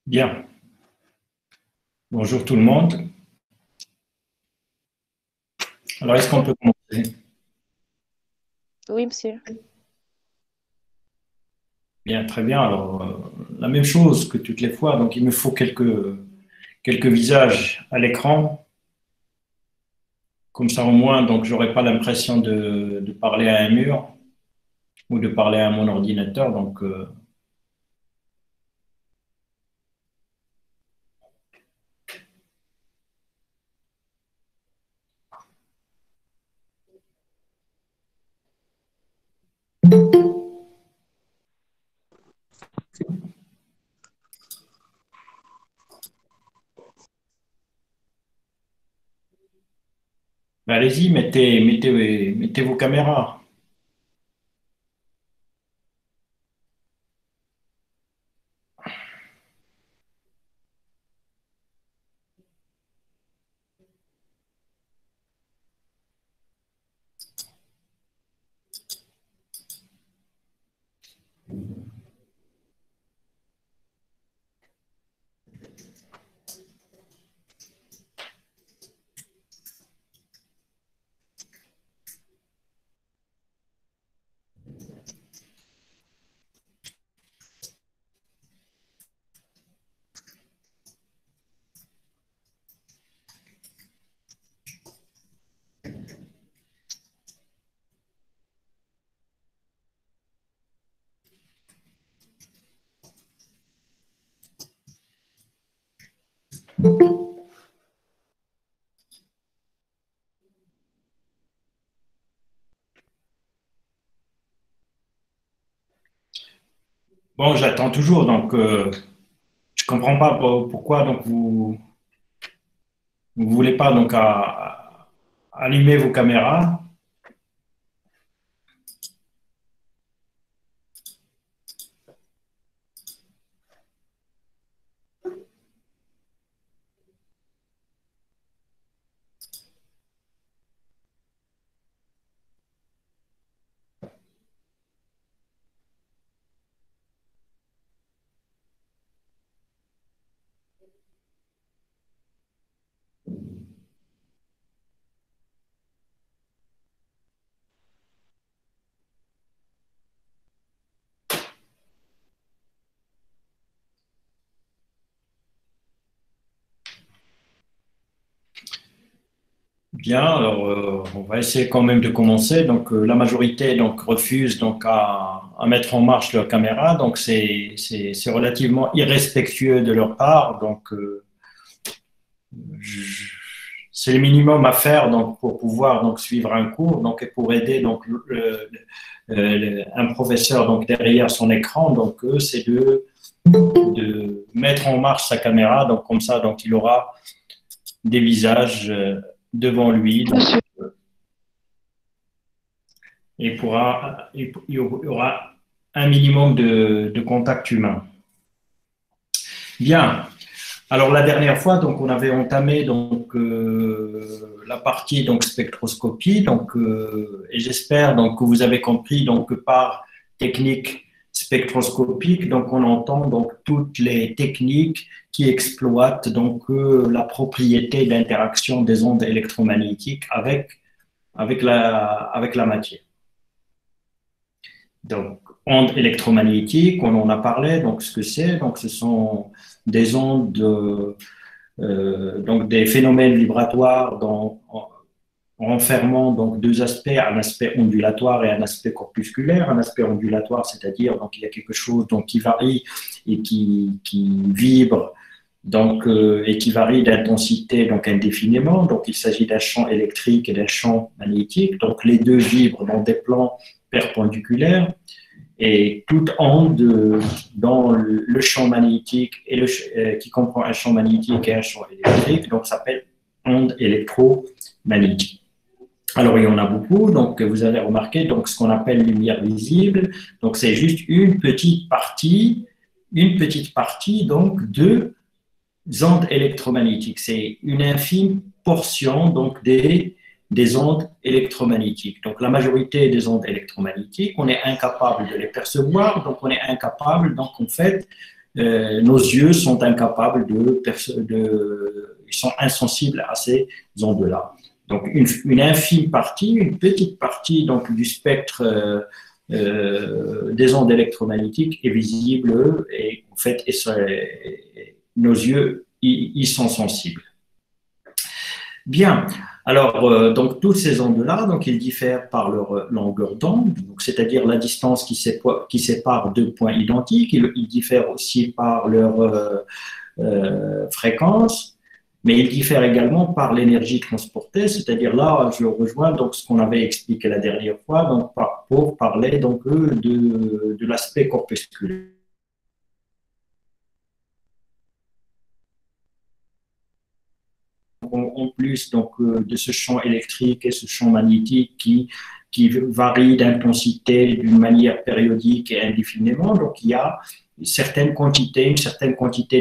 Bien. Bonjour tout le monde. Alors, est-ce qu'on peut commencer? Oui, monsieur. Bien, très bien. Alors, la même chose que toutes les fois. Donc, il me faut quelques visages à l'écran. Comme ça, au moins, donc, j'aurai pas l'impression de parler à un mur ou de parler à mon ordinateur. Donc, ben, allez-y, mettez vos caméras. Bon, j'attends toujours. Donc, je comprends pas pourquoi donc vous voulez pas donc allumer vos caméras. Bien, alors on va essayer quand même de commencer. Donc la majorité donc refuse donc à mettre en marche leur caméra. Donc c'est relativement irrespectueux de leur part. Donc je- c'est le minimum à faire donc pour pouvoir donc suivre un cours donc et pour aider donc un professeur donc derrière son écran. Donc c'est de mettre en marche sa caméra. Donc comme ça donc il aura des visages devant lui. Donc, Monsieur. il y aura un minimum de contact humain. Bien. Alors la dernière fois, donc on avait entamé donc la partie donc spectroscopie, donc et j'espère donc que vous avez compris donc que par technique spectroscopique, donc on entend donc toutes les techniques qui exploitent donc la propriété d'interaction des ondes électromagnétiques avec la matière. Donc, ondes électromagnétiques, on en a parlé, donc ce que c'est, donc ce sont des ondes, donc des phénomènes vibratoires renfermant donc deux aspects, un aspect ondulatoire et un aspect corpusculaire. Un aspect ondulatoire, c'est-à-dire donc il y a quelque chose donc qui varie et qui vibre donc et qui varie d'intensité donc indéfiniment. Donc il s'agit d'un champ électrique et d'un champ magnétique. Donc les deux vibrent dans des plans perpendiculaires. Et toute onde dans le champ magnétique qui comprend un champ magnétique et un champ électrique, donc s'appelle onde électromagnétique. Alors il y en a beaucoup, donc vous avez remarqué donc ce qu'on appelle lumière visible. Donc c'est juste une petite partie donc ondes électromagnétiques. C'est une infime portion donc des ondes électromagnétiques. Donc la majorité des ondes électromagnétiques, on est incapable de les percevoir, donc on est incapable, donc en fait, nos yeux sont incapables ils sont insensibles à ces ondes-là. Donc une infime partie, une petite partie donc du spectre des ondes électromagnétiques est visible et en fait nos yeux y sont sensibles. Bien, alors donc toutes ces ondes-là, donc ils diffèrent par leur longueur d'onde, c'est-à-dire la distance qui sépare deux points identiques. Ils diffèrent aussi par leur fréquence, mais ils diffèrent également par l'énergie transportée, c'est-à-dire là, je rejoins donc ce qu'on avait expliqué la dernière fois, donc pour parler donc de l'aspect corpusculaire. En plus donc, de ce champ électrique et ce champ magnétique qui varie d'intensité d'une manière périodique et indéfiniment, donc il y a une certaine quantité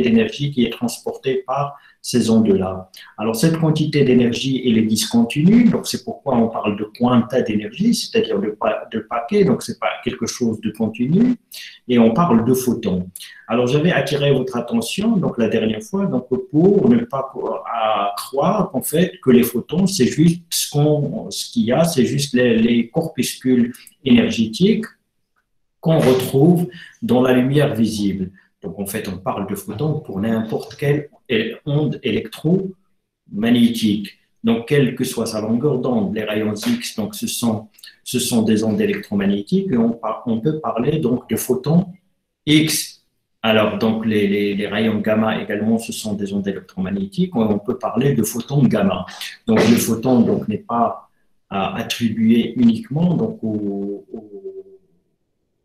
d'énergie qui est transportée par ces ondes-là. Alors cette quantité d'énergie, elle est discontinue, donc c'est pourquoi on parle de quanta d'énergie, c'est-à-dire de paquet, donc c'est pas quelque chose de continu, et on parle de photons. Alors j'avais attiré votre attention donc la dernière fois donc pour ne pas croire qu'en fait que les photons c'est juste ce qu'il y a, c'est juste les corpuscules énergétiques qu'on retrouve dans la lumière visible. Donc en fait on parle de photons pour n'importe quelle onde électromagnétique. Donc quelle que soit sa longueur d'onde, les rayons X donc ce sont des ondes électromagnétiques et on peut parler donc de photons X. Alors, donc, les rayons gamma également, ce sont des ondes électromagnétiques. On peut parler de photons gamma. Donc, le photon donc, n'est pas attribué uniquement donc,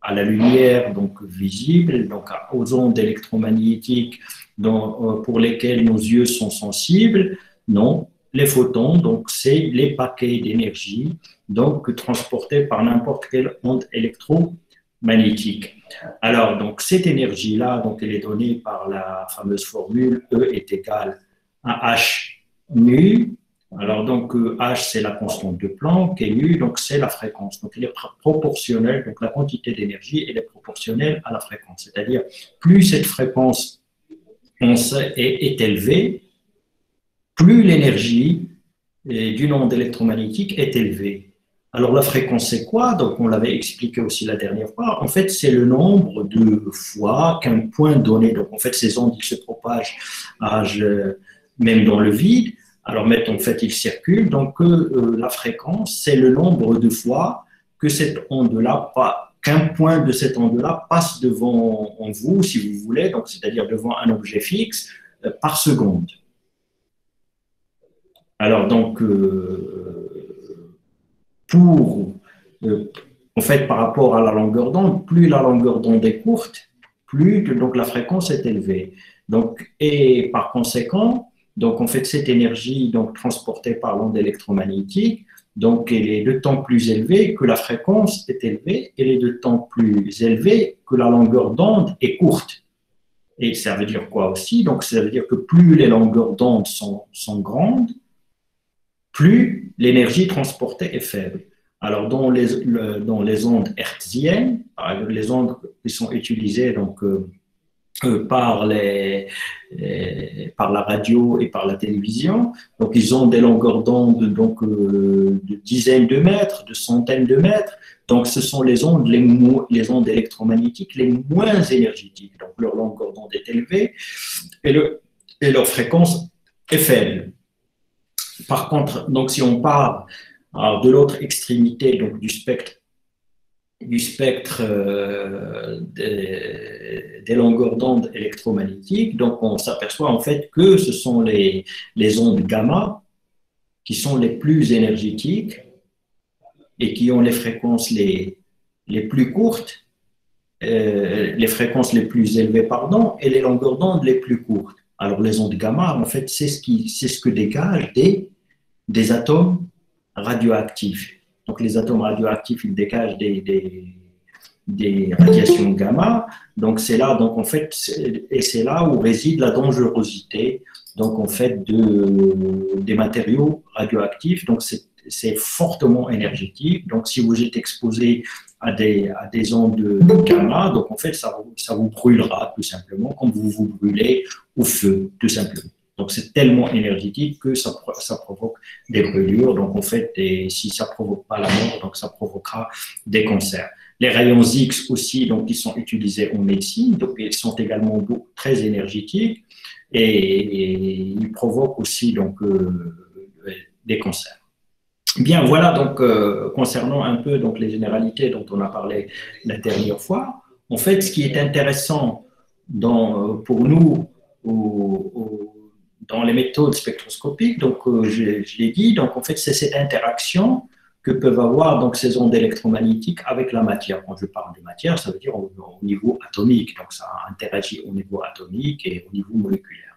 à la lumière donc, visible, donc aux ondes électromagnétiques pour lesquelles nos yeux sont sensibles. Non, les photons, donc, c'est les paquets d'énergie donc, transportés par n'importe quelle onde électromagnétique. Alors, donc, cette énergie-là, donc, elle est donnée par la fameuse formule E est égal à H nu. Alors, donc, H, c'est la constante de Planck, et nu, donc, c'est la fréquence. Donc, elle est proportionnelle, donc, la quantité d'énergie, elle est proportionnelle à la fréquence. C'est-à-dire, plus cette fréquence est élevée, plus l'énergie d'une onde électromagnétique est élevée. Alors, la fréquence, c'est quoi? Donc, on l'avait expliqué aussi la dernière fois. En fait, c'est le nombre de fois qu'un point donné, donc en fait, ces ondes, ils se propagent même dans le vide. Alors, en fait, ils circulent. Donc, la fréquence, c'est le nombre de fois que cette onde-là, qu'un point de cette onde-là passe devant vous, si vous voulez, donc c'est-à-dire devant un objet fixe, par seconde. Alors, donc, en fait, par rapport à la longueur d'onde, plus la longueur d'onde est courte, plus donc la fréquence est élevée. Donc, et par conséquent, donc en fait, cette énergie donc transportée par l'onde électromagnétique, donc elle est d'autant plus élevée que la fréquence est élevée, elle est d'autant plus élevée que la longueur d'onde est courte. Et ça veut dire quoi aussi? Donc, ça veut dire que plus les longueurs d'onde sont grandes, plus l'énergie transportée est faible. Alors, dans les ondes hertziennes, les ondes qui sont utilisées donc, par la radio et par la télévision, donc ils ont des longueurs d'onde donc, de dizaines de mètres, de centaines de mètres. Donc, ce sont les ondes électromagnétiques les moins énergétiques. Donc, leur longueur d'onde est élevée et leur fréquence est faible. Par contre, donc, si on part de l'autre extrémité donc, du spectre des longueurs d'onde électromagnétiques, donc on s'aperçoit en fait que ce sont les ondes gamma qui sont les plus énergétiques et qui ont les fréquences les plus courtes, les fréquences les plus élevées, pardon, et les longueurs d'onde les plus courtes. Alors les ondes gamma, en fait, c'est ce que dégagent des atomes radioactifs. Donc les atomes radioactifs, ils dégagent des des radiations gamma. Donc c'est là, donc en fait, et c'est là où réside la dangerosité, donc en fait, des matériaux radioactifs. Donc c'est fortement énergétique. Donc si vous êtes exposé à des ondes de gamma, donc en fait, ça vous brûlera tout simplement, comme vous vous brûlez au feu, tout simplement. Donc c'est tellement énergétique que ça provoque des brûlures. Donc en fait, si ça ne provoque pas la mort, donc ça provoquera des cancers. Les rayons X aussi, donc ils sont utilisés en médecine, donc ils sont également très énergétiques et ils provoquent aussi donc des cancers. Bien, voilà donc concernant un peu donc les généralités dont on a parlé la dernière fois. En fait, ce qui est intéressant pour nous dans les méthodes spectroscopiques, donc je l'ai dit, donc en fait c'est cette interaction que peuvent avoir donc ces ondes électromagnétiques avec la matière. Quand je parle de matière, ça veut dire au niveau atomique, donc ça interagit au niveau atomique et au niveau moléculaire.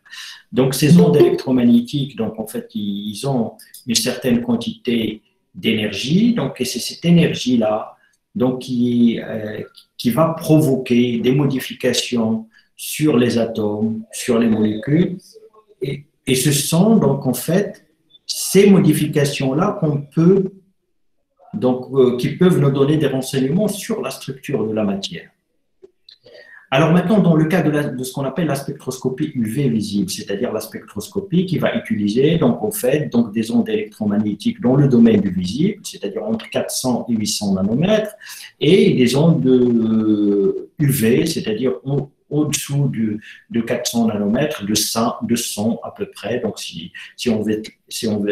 Donc ces ondes électromagnétiques, donc en fait ils ont une certaine quantité d'énergie, donc et c'est cette énergie-là donc qui va provoquer des modifications sur les atomes, sur les molécules, et ce sont donc en fait ces modifications-là qui peuvent nous donner des renseignements sur la structure de la matière. Alors maintenant, dans le cas de ce qu'on appelle la spectroscopie UV visible, c'est-à-dire la spectroscopie qui va utiliser donc en fait donc des ondes électromagnétiques dans le domaine du visible, c'est-à-dire entre 400 et 800 nanomètres, et des ondes UV, c'est-à-dire au-dessous de 400 nanomètres, de 100 à peu près, donc si on veut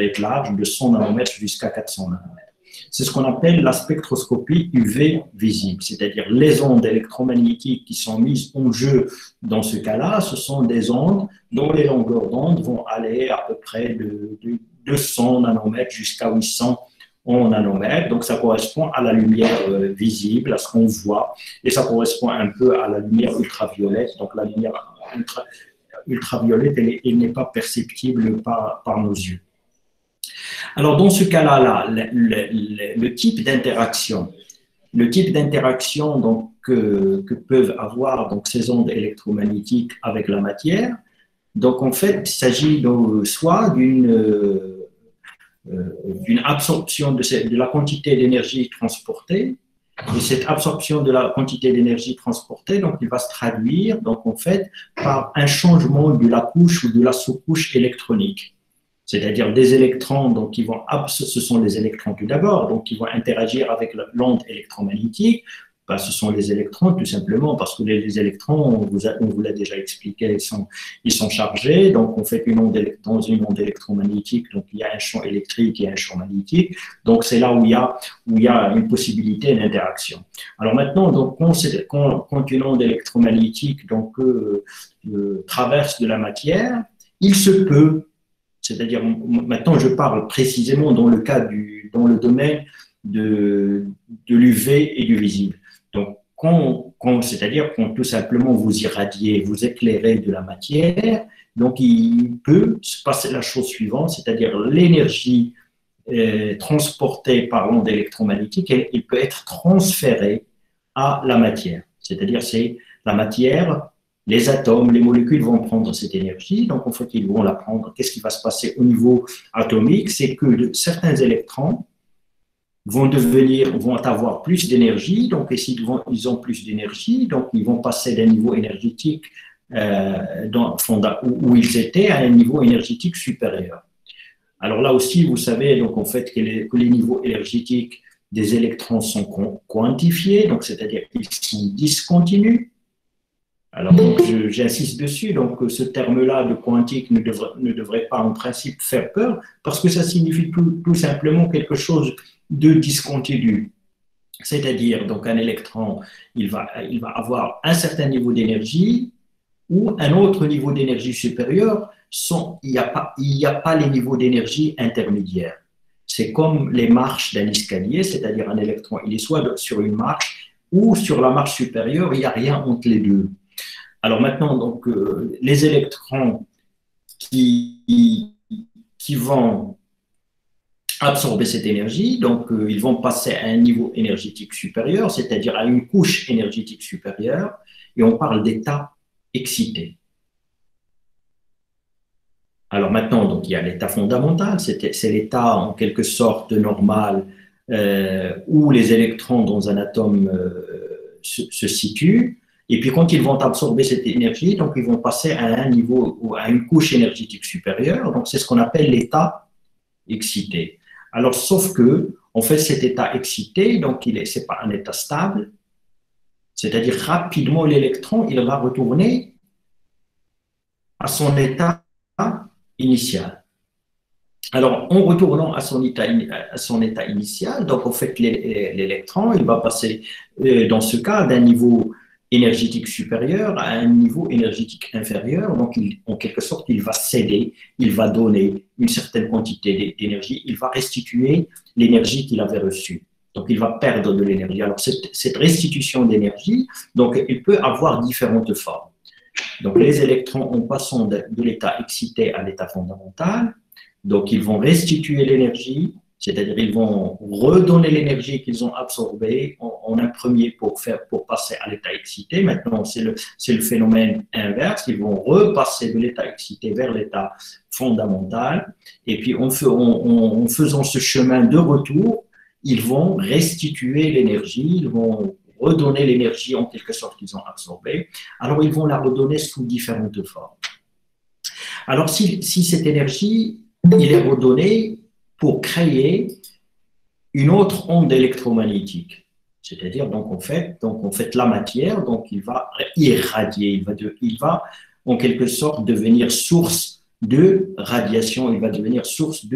être large, de 100 nanomètres jusqu'à 400 nanomètres. C'est ce qu'on appelle la spectroscopie UV visible, c'est-à-dire les ondes électromagnétiques qui sont mises en jeu dans ce cas-là, ce sont des ondes dont les longueurs d'onde vont aller à peu près de 200 nanomètres jusqu'à 800 nanomètres. Donc ça correspond à la lumière visible, à ce qu'on voit, et ça correspond un peu à la lumière ultraviolette. Donc la lumière ultraviolette, elle n'est pas perceptible par nos yeux. Alors, dans ce cas-là, le type d'interaction donc, que peuvent avoir donc, ces ondes électromagnétiques avec la matière, donc en fait, il s'agit soit d'une absorption de la quantité d'énergie transportée, et cette absorption de la quantité d'énergie transportée, donc, il va se traduire donc, en fait, par un changement de la couche ou de la sous-couche électronique. C'est-à-dire des électrons, donc ce sont les électrons tout d'abord, donc qui vont interagir avec l'onde électromagnétique. Ben, ce sont les électrons tout simplement parce que les électrons, on vous l'a déjà expliqué, ils sont chargés. Donc on fait dans une onde électromagnétique, donc il y a un champ électrique et un champ magnétique. Donc c'est là où il y a une possibilité d'interaction. Alors maintenant, donc quand une onde électromagnétique donc traverse de la matière, il se peut, c'est-à-dire, maintenant je parle précisément dans le domaine de l'UV et du visible. Donc, c'est-à-dire quand tout simplement vous irradiez, vous éclairez de la matière, donc il peut se passer la chose suivante, c'est-à-dire l'énergie transportée par l'onde électromagnétique, elle peut être transférée à la matière. C'est-à-dire, c'est la matière. Les atomes, les molécules vont prendre cette énergie, donc en fait, ils vont la prendre. Qu'est-ce qui va se passer au niveau atomique? C'est que certains électrons vont avoir plus d'énergie, donc et s'ils ont plus d'énergie, donc ils vont passer d'un niveau énergétique où ils étaient à un niveau énergétique supérieur. Alors là aussi, vous savez donc en fait que les niveaux énergétiques des électrons sont quantifiés, donc c'est-à-dire qu'ils sont discontinus. Alors, j'insiste dessus, donc ce terme-là de quantique ne devrait pas en principe faire peur, parce que ça signifie tout simplement quelque chose de discontinu. C'est-à-dire, donc un électron, il va avoir un certain niveau d'énergie ou un autre niveau d'énergie supérieur, il n'y a pas les niveaux d'énergie intermédiaires. C'est comme les marches d'un escalier, c'est-à-dire un électron, il est soit sur une marche ou sur la marche supérieure, il n'y a rien entre les deux. Alors maintenant, donc, les électrons qui vont absorber cette énergie, donc ils vont passer à un niveau énergétique supérieur, c'est-à-dire à une couche énergétique supérieure, et on parle d'état excité. Alors maintenant, donc, il y a l'état fondamental, c'est l'état en quelque sorte normal où les électrons dans un atome se situent, et puis quand ils vont absorber cette énergie, donc ils vont passer à un niveau ou à une couche énergétique supérieure, donc c'est ce qu'on appelle l'état excité. Alors, sauf que, en fait, cet état excité, donc c'est pas un état stable, c'est-à-dire rapidement l'électron, il va retourner à son état initial. Alors, en retournant à son état initial, donc en fait, l'électron, il va passer, dans ce cas, d'un niveau énergétique supérieur à un niveau énergétique inférieur. Donc, en quelque sorte, il va céder, il va donner une certaine quantité d'énergie, il va restituer l'énergie qu'il avait reçue. Donc, il va perdre de l'énergie. Alors, cette restitution d'énergie, donc, il peut avoir différentes formes. Donc, les électrons, en passant de l'état excité à l'état fondamental, donc ils vont restituer l'énergie, c'est-à-dire ils vont redonner l'énergie qu'ils ont absorbée en un premier pour passer à l'état excité. Maintenant, c'est le phénomène inverse. Ils vont repasser de l'état excité vers l'état fondamental. Et puis, en faisant ce chemin de retour, ils vont restituer l'énergie, ils vont redonner l'énergie en quelque sorte qu'ils ont absorbée. Alors, ils vont la redonner sous différentes formes. Alors, si cette énergie, il est redonné pour créer une autre onde électromagnétique. C'est-à-dire, donc, en fait, la matière, donc, il va irradier, il va en quelque sorte devenir source de radiation, il va devenir source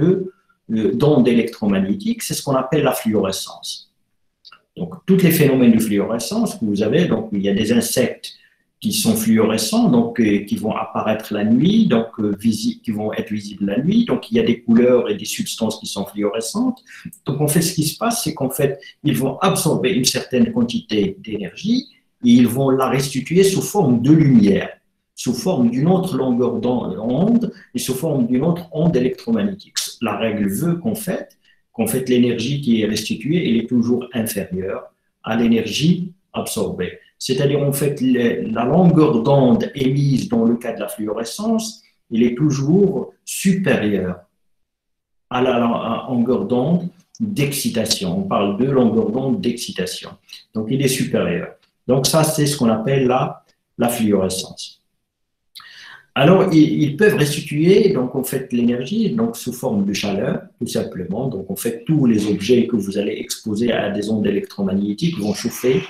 d'ondes électromagnétiques. C'est ce qu'on appelle la fluorescence. Donc, tous les phénomènes de fluorescence que vous avez, donc, il y a des insectes qui sont fluorescents, donc qui vont apparaître la nuit, donc qui vont être visibles la nuit. Donc, il y a des couleurs et des substances qui sont fluorescentes. Donc, en fait, ce qui se passe, c'est qu'en fait, ils vont absorber une certaine quantité d'énergie et ils vont la restituer sous forme de lumière, sous forme d'une autre longueur d'onde et sous forme d'une autre onde électromagnétique. La règle veut qu'en fait, l'énergie qui est restituée, elle est toujours inférieure à l'énergie absorbée. C'est-à-dire, en fait, la longueur d'onde émise dans le cas de la fluorescence, elle est toujours supérieure à la longueur d'onde d'excitation. On parle de longueur d'onde d'excitation. Donc, il est supérieur. Donc, ça, c'est ce qu'on appelle la fluorescence. Alors, ils peuvent restituer, donc, en fait, l'énergie, donc, sous forme de chaleur, tout simplement. Donc, en fait, tous les objets que vous allez exposer à des ondes électromagnétiques vont chauffer.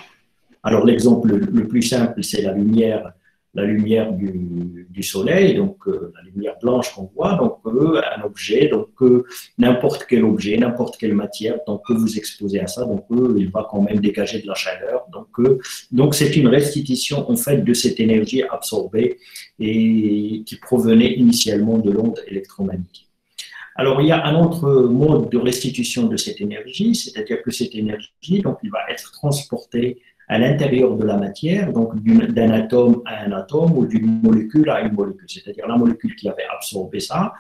Alors, l'exemple le plus simple, c'est la lumière du soleil, donc la lumière blanche qu'on voit, donc un objet, donc n'importe quel objet, n'importe quelle matière, donc que vous exposez à ça, donc il va quand même dégager de la chaleur. Donc c'est une restitution en fait de cette énergie absorbée et qui provenait initialement de l'onde électromagnétique. Alors, il y a un autre mode de restitution de cette énergie, c'est-à-dire que cette énergie, donc, il va être transportée à l'intérieur de la matière, donc d'un atome à un atome ou d'une molécule à une molécule. C'est-à-dire la molécule qui avait absorbé ça,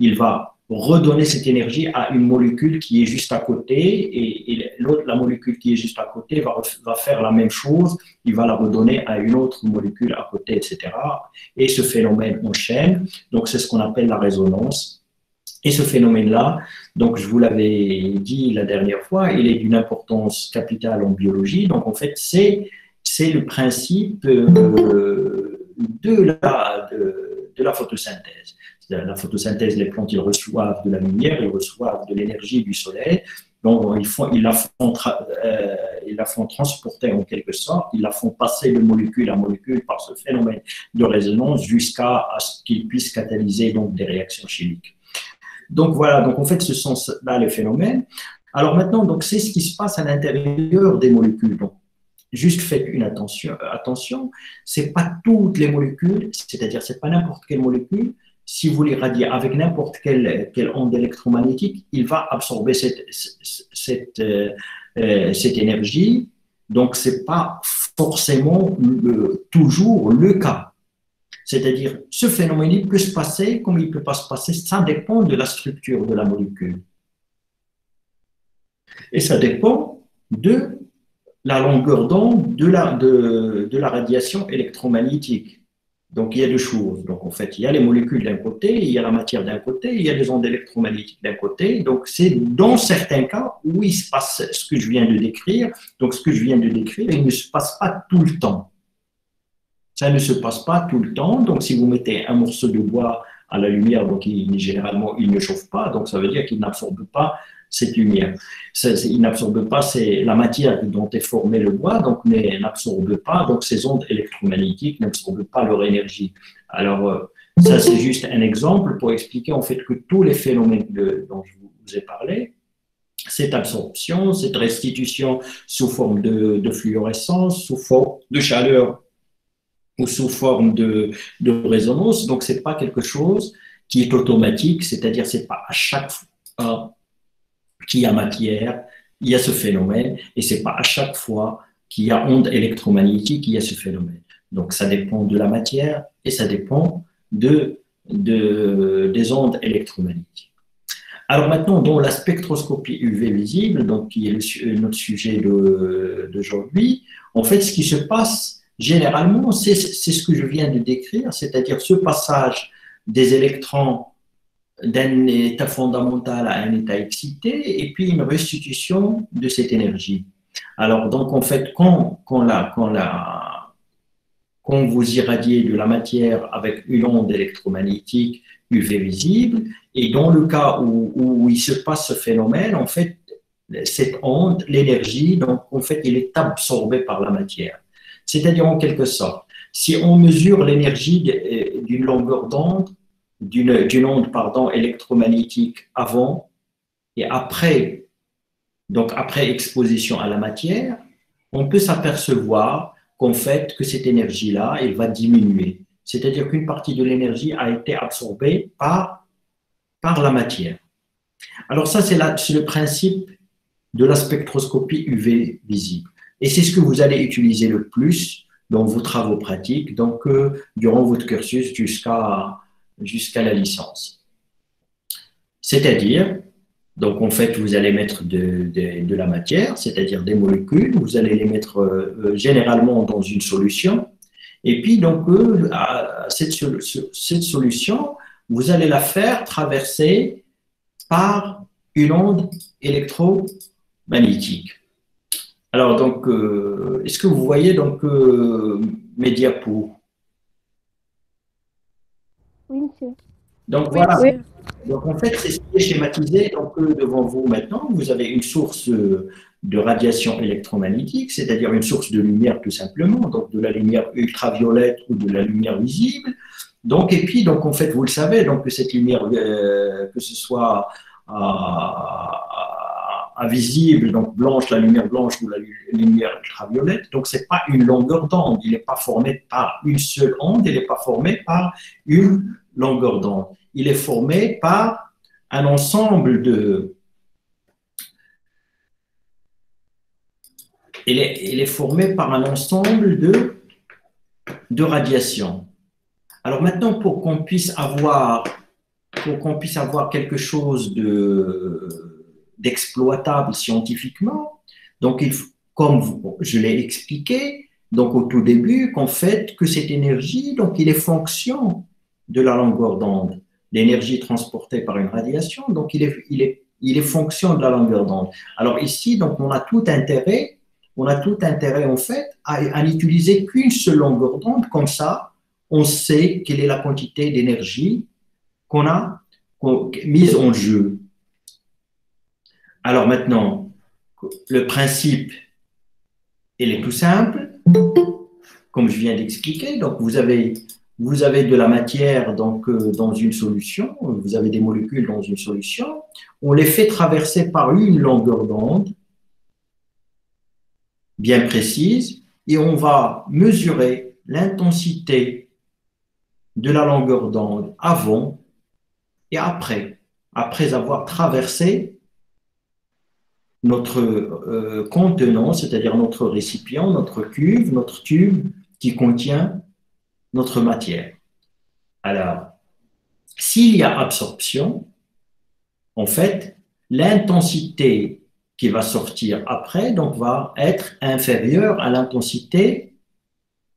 il va redonner cette énergie à une molécule qui est juste à côté et la molécule qui est juste à côté va faire la même chose, il va la redonner à une autre molécule à côté, etc. Et ce phénomène enchaîne, donc c'est ce qu'on appelle la résonance. Et ce phénomène-là, donc je vous l'avais dit la dernière fois, il est d'une importance capitale en biologie. Donc en fait, c'est le principe de la photosynthèse. La photosynthèse, les plantes, ils reçoivent de la lumière, ils reçoivent de l'énergie du soleil. Donc ils la font transporter en quelque sorte, ils la font passer de molécule à molécule par ce phénomène de résonance jusqu'à ce qu'ils puissent catalyser donc des réactions chimiques. Donc voilà, donc en fait, ce sont là les phénomènes. Alors maintenant, donc c'est ce qui se passe à l'intérieur des molécules. Donc, juste faites une attention, c'est pas toutes les molécules, c'est-à-dire c'est pas n'importe quelle molécule. Si vous l'irradiez avec n'importe quelle onde électromagnétique, il va absorber cette énergie. Donc c'est pas forcément toujours le cas. C'est-à-dire, ce phénomène, il peut se passer comme il ne peut pas se passer, ça dépend de la structure de la molécule. Et ça dépend de la longueur d'onde de la radiation électromagnétique. Donc, il y a deux choses. Donc, en fait, il y a les molécules d'un côté, il y a la matière d'un côté, il y a les ondes électromagnétiques d'un côté. Donc, c'est dans certains cas où il se passe ce que je viens de décrire. Donc, ce que je viens de décrire, il ne se passe pas tout le temps. Ça ne se passe pas tout le temps. Donc, si vous mettez un morceau de bois à la lumière, donc généralement, il ne chauffe pas. Donc, ça veut dire qu'il n'absorbe pas cette lumière. Il n'absorbe pas la matière dont est formé le bois, donc n'absorbe pas, donc ces ondes électromagnétiques n'absorbent pas leur énergie. Alors, ça, c'est juste un exemple pour expliquer en fait que tous les phénomènes dont je vous ai parlé, cette absorption, cette restitution sous forme de fluorescence, sous forme de chaleur ou sous forme de résonance, donc c'est pas quelque chose qui est automatique, c'est-à-dire c'est pas à chaque fois qu'il y a matière, il y a ce phénomène, et c'est pas à chaque fois qu'il y a onde électromagnétique, il y a ce phénomène. Donc ça dépend de la matière et ça dépend des ondes électromagnétiques. Alors maintenant, dans la spectroscopie UV visible, donc qui est notre sujet d'aujourd'hui, en fait, ce qui se passe généralement, c'est ce que je viens de décrire, c'est-à-dire ce passage des électrons d'un état fondamental à un état excité, et puis une restitution de cette énergie. Alors, donc, en fait, quand vous irradiez de la matière avec une onde électromagnétique UV visible, et dans le cas où il se passe ce phénomène, en fait, cette onde, l'énergie, donc, en fait, elle est absorbée par la matière. C'est-à-dire, en quelque sorte, si on mesure l'énergie d'une longueur d'onde, d'une onde électromagnétique avant et après, donc après exposition à la matière, on peut s'apercevoir qu'en fait, que cette énergie-là, elle va diminuer. C'est-à-dire qu'une partie de l'énergie a été absorbée par la matière. Alors ça, c'est le principe de la spectroscopie UV visible. Et c'est ce que vous allez utiliser le plus dans vos travaux pratiques, donc durant votre cursus jusqu'à la licence. C'est-à-dire, donc en fait, vous allez mettre de la matière, c'est-à-dire des molécules, vous allez les mettre généralement dans une solution, et puis donc cette solution, vous allez la faire traverser par une onde électromagnétique. Alors donc, est-ce que vous voyez donc mes diapos? Oui, monsieur. Donc Oui, voilà. monsieur. Donc en fait, c'est ce qui est schématisé. Donc devant vous maintenant, vous avez une source de radiation électromagnétique, c'est-à-dire une source de lumière tout simplement, donc de la lumière ultraviolette ou de la lumière visible. Donc et puis donc en fait, vous le savez, donc que cette lumière, que ce soit invisible, donc blanche, la lumière blanche ou la lumière ultraviolette, donc c'est pas une longueur d'onde, il n'est pas formé par une seule onde, il n'est pas formé par une longueur d'onde. Il est formé par un ensemble il est formé par un ensemble de radiations. Alors maintenant, pour qu'on puisse avoir quelque chose d'exploitable scientifiquement, donc comme je l'ai expliqué, donc au tout début, qu'en fait, que cette énergie, donc il est fonction de la longueur d'onde. L'énergie transportée par une radiation, donc il est fonction de la longueur d'onde. Alors ici, donc on a tout intérêt en fait à n'utiliser qu'une seule longueur d'onde, comme ça, on sait quelle est la quantité d'énergie qu'on a mise en jeu. Alors maintenant, le principe, il est tout simple, comme je viens d'expliquer. Donc vous avez de la matière donc, dans une solution, vous avez des molécules dans une solution, on les fait traverser par une longueur d'onde bien précise et on va mesurer l'intensité de la longueur d'onde avant et après avoir traversé notre contenant, c'est-à-dire notre récipient, notre cuve, notre tube qui contient notre matière. Alors, s'il y a absorption, en fait, l'intensité qui va sortir après, donc va être inférieure à l'intensité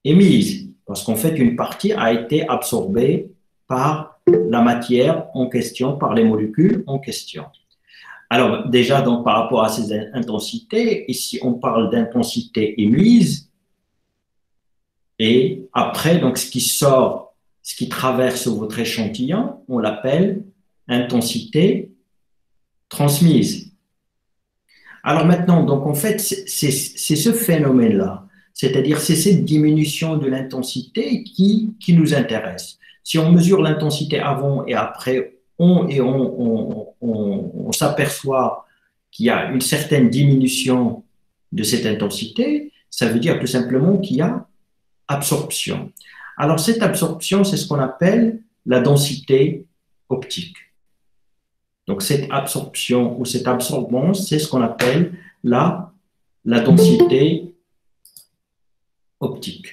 émise, parce qu'en fait, une partie a été absorbée par la matière en question, par les molécules en question. Alors déjà, donc, par rapport à ces intensités, ici on parle d'intensité émise, et après, donc, ce qui sort, ce qui traverse votre échantillon, on l'appelle intensité transmise. Alors maintenant, donc en fait, c'est ce phénomène-là, c'est-à-dire c'est cette diminution de l'intensité qui nous intéresse. Si on mesure l'intensité avant et après, on s'aperçoit qu'il y a une certaine diminution de cette intensité, ça veut dire tout simplement qu'il y a absorption. Alors cette absorption, c'est ce qu'on appelle la densité optique. Donc cette absorption ou cette absorbance, c'est ce qu'on appelle la densité optique.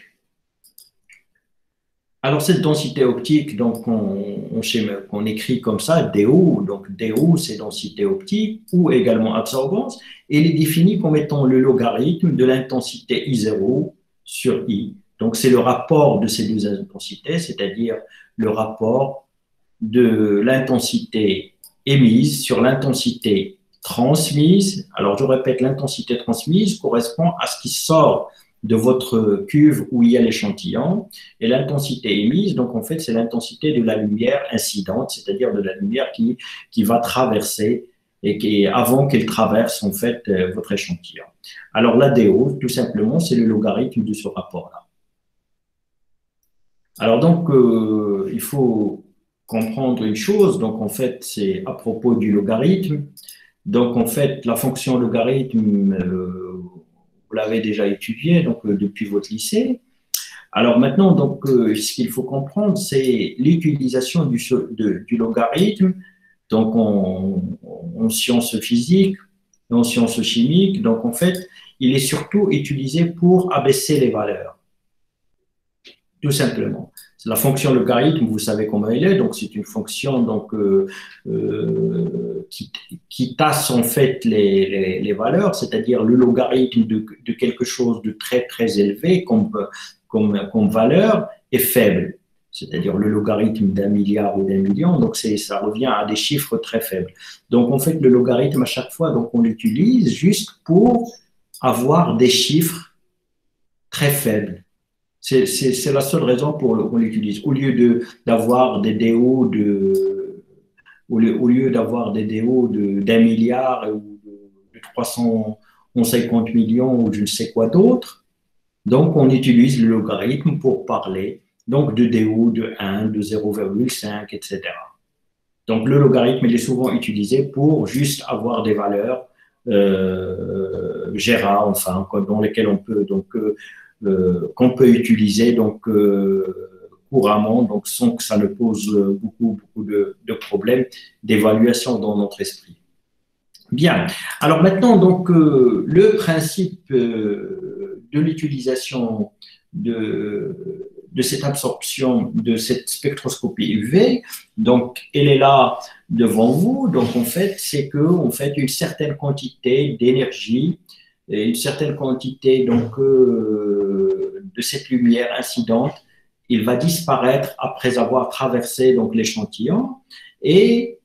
Alors cette densité optique, donc on écrit comme ça, DO, donc DO c'est densité optique ou également absorbance, et il est défini comme étant le logarithme de l'intensité I0 sur I. Donc c'est le rapport de ces deux intensités, c'est-à-dire le rapport de l'intensité émise sur l'intensité transmise. Alors je répète, l'intensité transmise correspond à ce qui sort de votre cuve où il y a l'échantillon, et l'intensité émise, donc en fait, c'est l'intensité de la lumière incidente, c'est-à-dire de la lumière qui va traverser et avant qu'elle traverse en fait votre échantillon. Alors l'ADO, tout simplement, c'est le logarithme de ce rapport-là. Alors donc, il faut comprendre une chose, donc en fait, c'est à propos du logarithme. Donc en fait, la fonction logarithme, vous l'avez déjà étudié donc, depuis votre lycée. Alors maintenant, donc, ce qu'il faut comprendre, c'est l'utilisation du logarithme donc en sciences physiques, en sciences chimiques. Donc en fait, il est surtout utilisé pour abaisser les valeurs, tout simplement. La fonction logarithme, vous savez comment elle est, donc c'est une fonction donc, qui tasse en fait les valeurs, c'est-à-dire le logarithme de quelque chose de très très élevé comme valeur est faible, c'est-à-dire le logarithme d'1 milliard ou d'1 million, donc ça revient à des chiffres très faibles. Donc en fait le logarithme à chaque fois, donc on l'utilise juste pour avoir des chiffres très faibles. C'est la seule raison pour qu'on l'utilise. Au lieu d'avoir des DO au lieu d'avoir des DO d'1 milliard ou de 350 millions ou je ne sais quoi d'autre, donc on utilise le logarithme pour parler donc de DO de 1, de 0,5, etc. Donc le logarithme il est souvent utilisé pour juste avoir des valeurs gérables, enfin, dans lesquelles on peut donc qu'on peut utiliser donc couramment, donc sans que ça ne pose beaucoup de problèmes d'évaluation dans notre esprit. Bien. Alors maintenant donc le principe de l'utilisation de cette absorption de cette spectroscopie UV, donc elle est là devant vous. Donc en fait c'est que en fait une certaine quantité d'énergie et une certaine quantité donc, de cette lumière incidente, il va disparaître après avoir traversé donc l'échantillon, et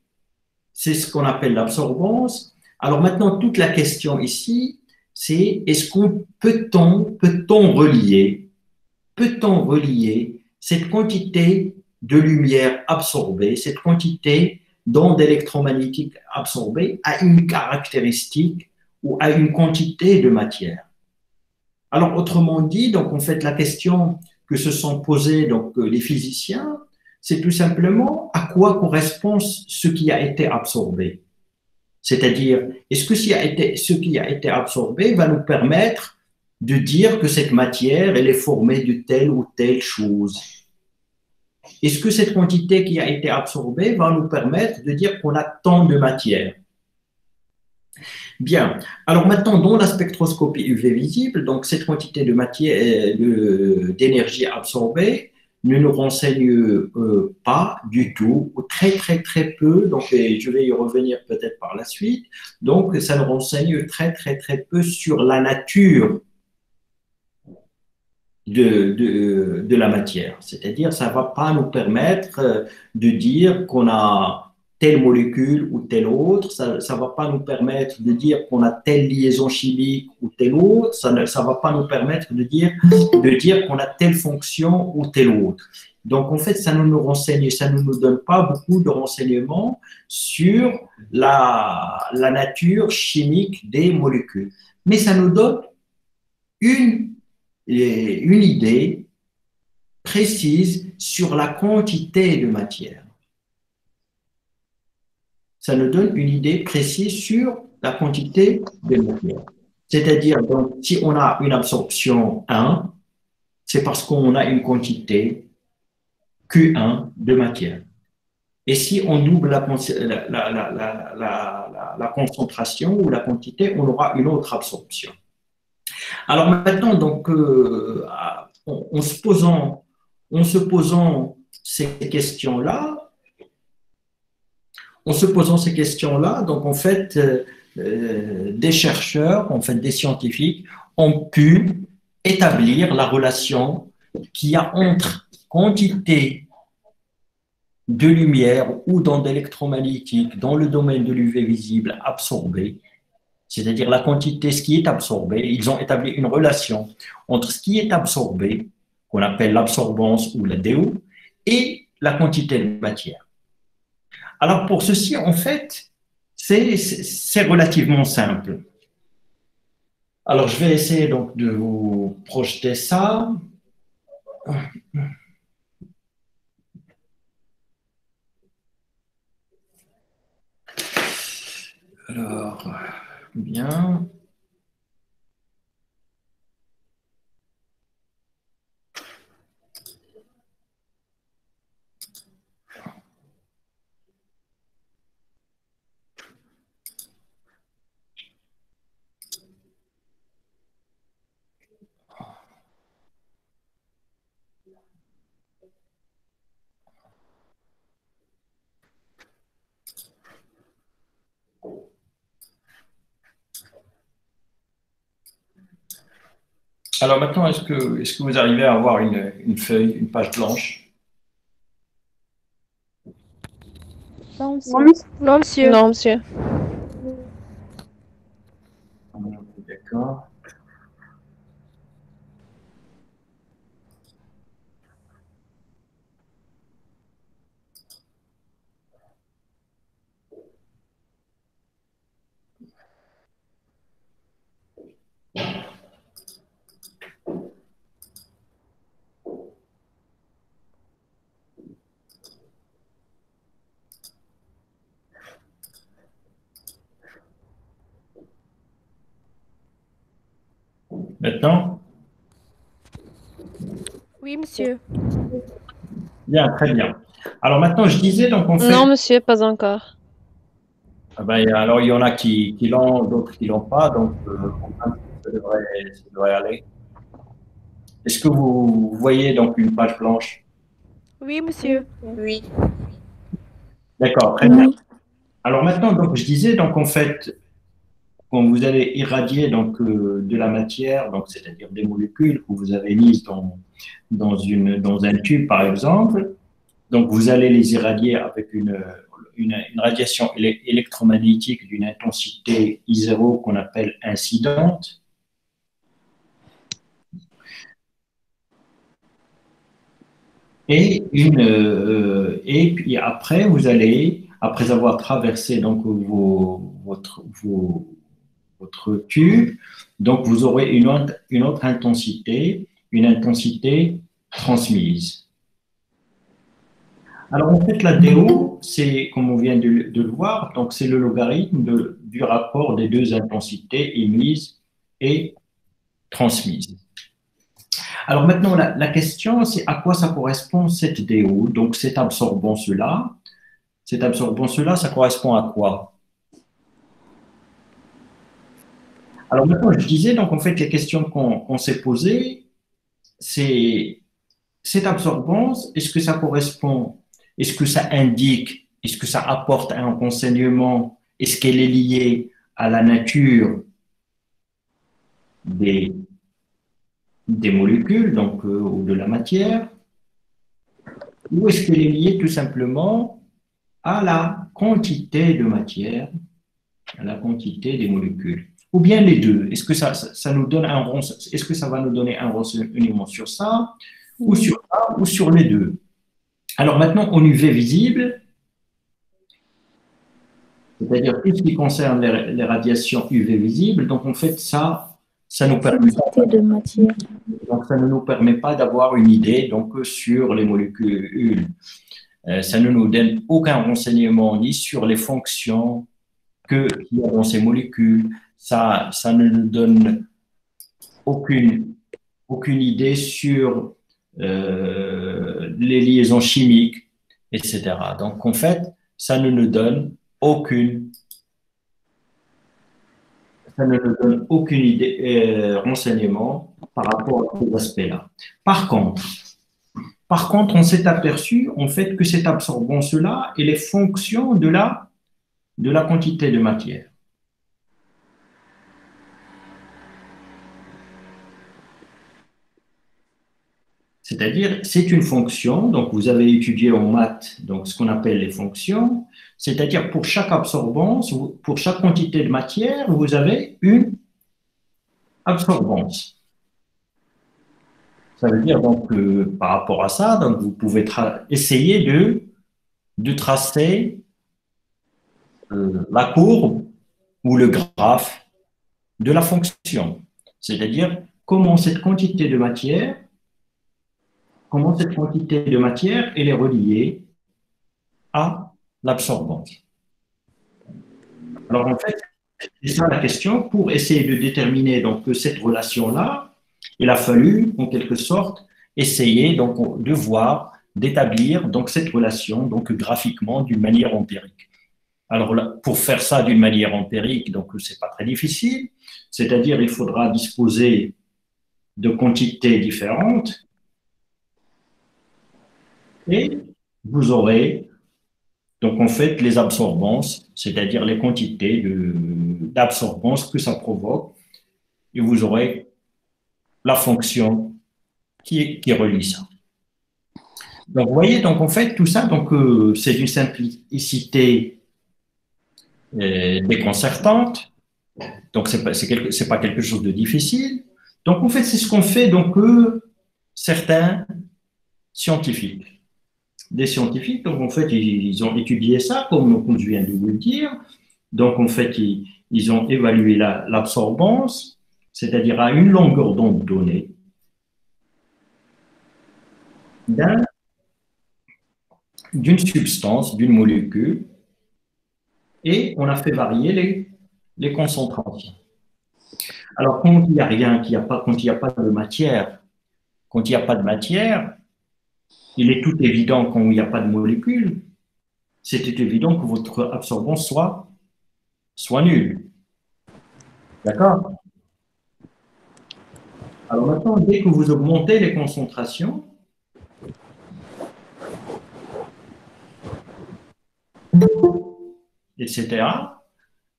c'est ce qu'on appelle l'absorbance. Alors maintenant, toute la question ici, c'est est-ce qu'on peut-on relier cette quantité de lumière absorbée, cette quantité d'ondes électromagnétiques absorbées à une caractéristique ou à une quantité de matière. Alors, autrement dit, donc, en fait, la question que se sont posées donc, les physiciens, c'est tout simplement à quoi correspond ce qui a été absorbé. C'est-à-dire, est-ce que ce qui a été absorbé va nous permettre de dire que cette matière, elle est formée de telle ou telle chose? Est-ce que cette quantité qui a été absorbée va nous permettre de dire qu'on a tant de matière? Bien. Alors maintenant, dans la spectroscopie UV visible, donc cette quantité de matière, d'énergie absorbée ne nous renseigne pas du tout, ou très peu, donc et je vais y revenir peut-être par la suite, donc ça nous renseigne très peu sur la nature de la matière. C'est-à-dire, ça ne va pas nous permettre de dire qu'on a telle molécule ou telle autre, ça ne va pas nous permettre de dire qu'on a telle liaison chimique ou telle autre, ça ne va pas nous permettre de dire qu'on a telle fonction ou telle autre. Donc, en fait, ça ne nous renseigne, ça ne nous donne pas beaucoup de renseignements sur la nature chimique des molécules. Mais ça nous donne une idée précise sur la quantité de matière. Ça nous donne une idée précise sur la quantité de matière. C'est-à-dire, donc, si on a une absorption 1, c'est parce qu'on a une quantité Q1 de matière. Et si on double la concentration ou la quantité, on aura une autre absorption. Alors maintenant, donc, en se posant ces questions-là, donc en fait, des chercheurs, en fait, des scientifiques ont pu établir la relation qu'il y a entre quantité de lumière ou d'ondes électromagnétiques dans le domaine de l'UV visible absorbée, c'est-à-dire la quantité, ce qui est absorbé. Ils ont établi une relation entre ce qui est absorbé, qu'on appelle l'absorbance ou la DO, et la quantité de matière. Alors pour ceci, en fait, c'est relativement simple. Alors je vais essayer donc de vous projeter ça. Alors, bien. Alors maintenant, est-ce que vous arrivez à avoir une feuille, une page blanche? Non, monsieur. Non, monsieur. Non, monsieur. D'accord. Maintenant? Oui, monsieur. Bien, très bien. Alors maintenant, je disais, donc on fait... Non, monsieur, pas encore. Ah ben, alors il y en a qui l'ont, d'autres qui l'ont pas, donc ça devrait aller. Est-ce que vous voyez donc une page blanche? Oui, monsieur. Oui. D'accord, très bien. Alors maintenant, donc je disais, donc en fait, quand vous allez irradier donc de la matière, donc c'est-à-dire des molécules que vous avez mises dans un tube par exemple, donc vous allez les irradier avec une radiation électromagnétique d'une intensité I0 qu'on appelle incidente. Et puis après, vous allez, après avoir traversé donc votre tube, donc vous aurez une autre intensité, une intensité transmise. Alors en fait, la DO, c'est, comme on vient de le voir, donc c'est le logarithme du rapport des deux intensités émises et transmises. Alors maintenant, la question, c'est à quoi ça correspond cette DO? Donc cette absorbance-là, ça correspond à quoi? Alors maintenant, je disais, donc en fait, les questions qu'on s'est posées, c'est cette absorbance, est-ce que ça correspond, est-ce que ça indique est-ce que ça apporte un renseignement? Est-ce qu'elle est liée à la nature des, des molécules, donc, ou de la matière? Ou est-ce qu'elle est liée tout simplement à la quantité de matière, à la quantité des molécules? Ou bien les deux? Est-ce que ça nous donne est-ce que ça va nous donner un renseignement sur ça, ou sur ça, ou sur les deux? Alors maintenant, en UV visible, c'est-à-dire tout ce qui concerne les radiations UV visibles, donc en fait, ça nous permet, de matière. donc ça ne nous permet pas d'avoir une idée donc, sur les molécules. Ça ne nous donne aucun renseignement ni sur les fonctions qu'il y a dans ces molécules. Ça ne nous donne aucune idée sur les liaisons chimiques, etc. Donc, en fait, ça ne nous donne aucune, ça ne nous donne aucune idée, renseignement par rapport à ces aspects-là. Par contre, on s'est aperçu, en fait, que cette absorbance-là, elle est fonction de la quantité de matière. C'est-à-dire, c'est une fonction, donc vous avez étudié en maths donc ce qu'on appelle les fonctions, c'est-à-dire pour chaque absorbance, pour chaque quantité de matière, vous avez une absorbance. Ça veut dire donc que par rapport à ça, donc vous pouvez essayer de tracer la courbe ou le graphe de la fonction, c'est-à-dire comment cette quantité de matière elle est reliée à l'absorbance. Alors en fait, c'est ça la question. Pour essayer de déterminer donc cette relation-là, il a fallu en quelque sorte essayer donc de voir, d'établir donc cette relation donc graphiquement d'une manière empirique. Alors là, pour faire ça d'une manière empirique, donc c'est pas très difficile. C'est-à-dire il faudra disposer de quantités différentes et vous aurez donc en fait les absorbances, c'est-à-dire les quantités d'absorbance que ça provoque, et vous aurez la fonction qui relie ça. Donc vous voyez, donc en fait tout ça, donc c'est d'une simplicité déconcertante. Donc c'est pas quelque chose de difficile. Donc en fait c'est ce qu'ont fait donc certains scientifiques. Des scientifiques, donc en fait ils ont étudié ça comme je viens de vous le dire. Donc en fait ils ont évalué l'absorbance, c'est-à-dire à une longueur d'onde donnée d'une substance, d'une molécule, et on a fait varier les concentrations. Alors, quand il n'y a rien, quand il n'y a pas de matière, quand il n'y a pas de matière, il est tout évident quand il n'y a pas de molécule, c'est évident que votre absorbance soit nulle. D'accord? Alors maintenant, dès que vous augmentez les concentrations, etc.,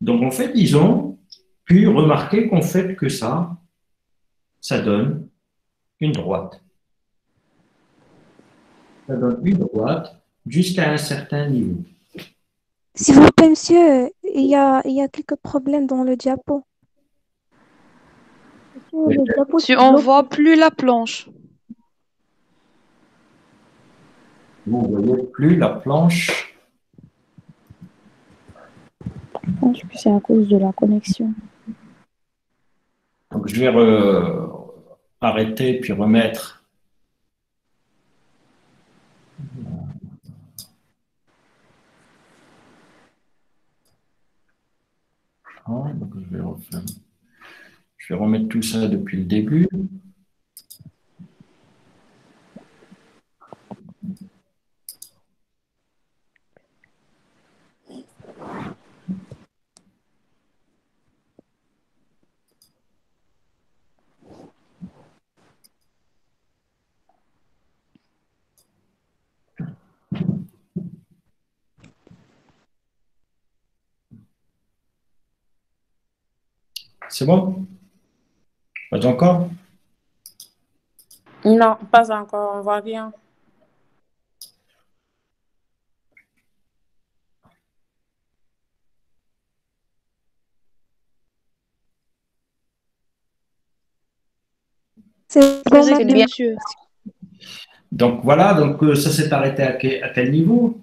donc en fait, ils ont pu remarquer qu'en fait que ça donne une droite. Ça donne une droite jusqu'à un certain niveau. S'il vous plaît, monsieur, il y a quelques problèmes dans le diapo. Monsieur, le diapo Si on voit plus la planche. Vous ne voyez plus la planche. Je pense que c'est à cause de la connexion. Donc, je vais arrêter puis remettre. Donc je vais remettre tout ça depuis le début. C'est bon? Pas encore? Non, pas encore, on voit rien. C'est bon, Vous êtes madame. bien, monsieur. Donc voilà, donc ça s'est arrêté à quel niveau?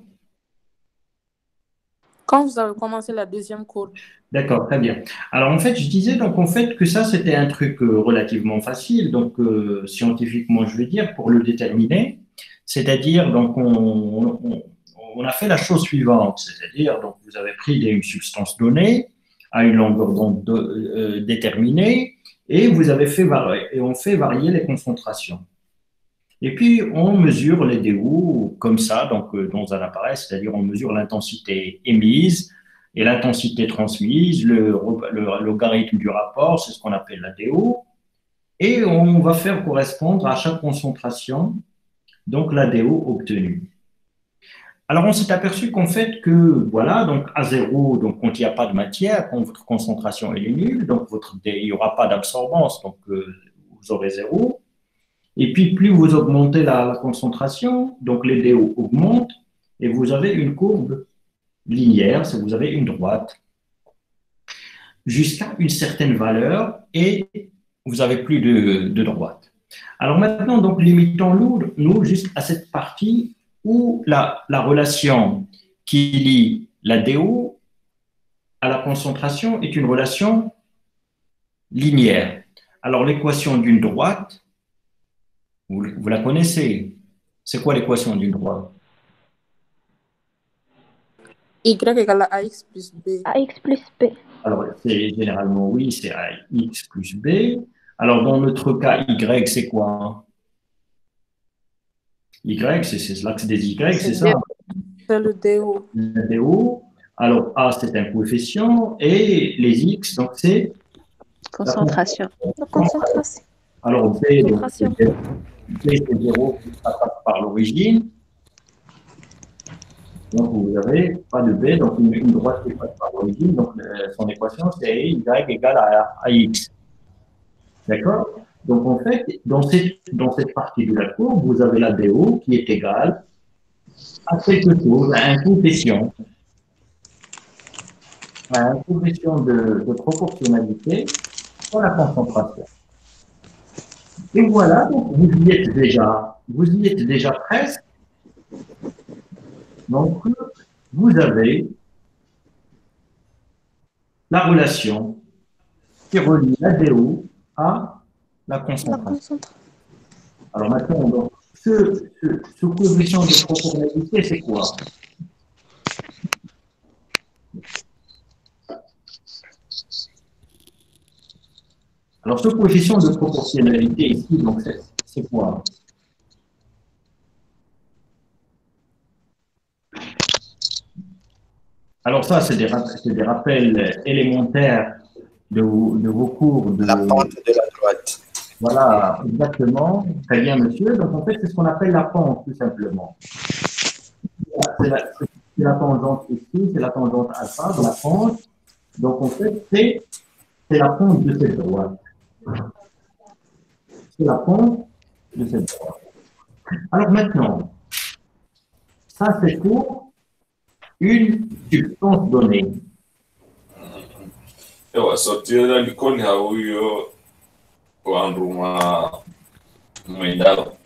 Quand vous avez commencé la deuxième cour, D'accord, très bien. Alors en fait, je disais donc en fait que ça c'était un truc relativement facile, donc scientifiquement je veux dire pour le déterminer, c'est-à-dire donc on a fait la chose suivante, c'est-à-dire donc vous avez pris une substance donnée à une longueur d'onde déterminée et vous avez fait varier et on fait varier les concentrations. Et puis, on mesure les DO comme ça, donc dans un appareil, c'est-à-dire on mesure l'intensité émise et l'intensité transmise, le logarithme du rapport, c'est ce qu'on appelle la DO, et on va faire correspondre à chaque concentration, donc la DO obtenue. Alors, on s'est aperçu qu'en fait, que voilà, donc à zéro, donc quand il n'y a pas de matière, quand votre concentration elle est nulle, donc il n'y aura pas d'absorbance, donc vous aurez zéro. Et puis, plus vous augmentez la concentration, donc les DO augmentent et vous avez une courbe linéaire, c'est vous avez une droite, jusqu'à une certaine valeur et vous n'avez plus de droite. Alors maintenant, donc, limitons-nous juste à cette partie où la relation qui lie la DO à la concentration est une relation linéaire. Alors l'équation d'une droite, vous la connaissez. C'est quoi l'équation d'une droite? Y égale à AX plus B. AX plus B. Alors, c'est généralement, oui, c'est AX plus B. Alors, dans notre cas, Y, c'est quoi? Y, c'est l'axe des Y, c'est ça? C'est le DO. Le DO. Alors, A, c'est un coefficient. Et les X, donc, c'est Concentration. La concentration. Alors, B, c'est 0 qui passe par l'origine. Donc, vous n'avez pas de B, donc une droite qui passe par l'origine. Donc, son équation, c'est Y égale à X. D'accord? Donc, en fait, dans cette partie de la courbe, vous avez la DO qui est égale à quelque chose, à un coefficient. À un coefficient de proportionnalité pour la concentration. Et voilà, donc vous y êtes déjà presque. Donc, vous avez la relation qui relie la DO à la concentration. Alors maintenant, donc, ce coefficient de proportionnalité, c'est quoi? Alors, ce coefficient de proportionnalité ici, donc, c'est quoi? Alors ça, c'est des rappels élémentaires de vos cours. La pente de la droite. Voilà, exactement. Très bien, monsieur. Donc, en fait, c'est ce qu'on appelle la pente, tout simplement. C'est la tangente ici, c'est la tangente alpha de la pente. Donc, en fait, c'est la pente de cette droite. C'est la pente de cette droite. Alors maintenant, ça, c'est pour une substance donnée. Wasotira likoni hauyo wanduma mwendao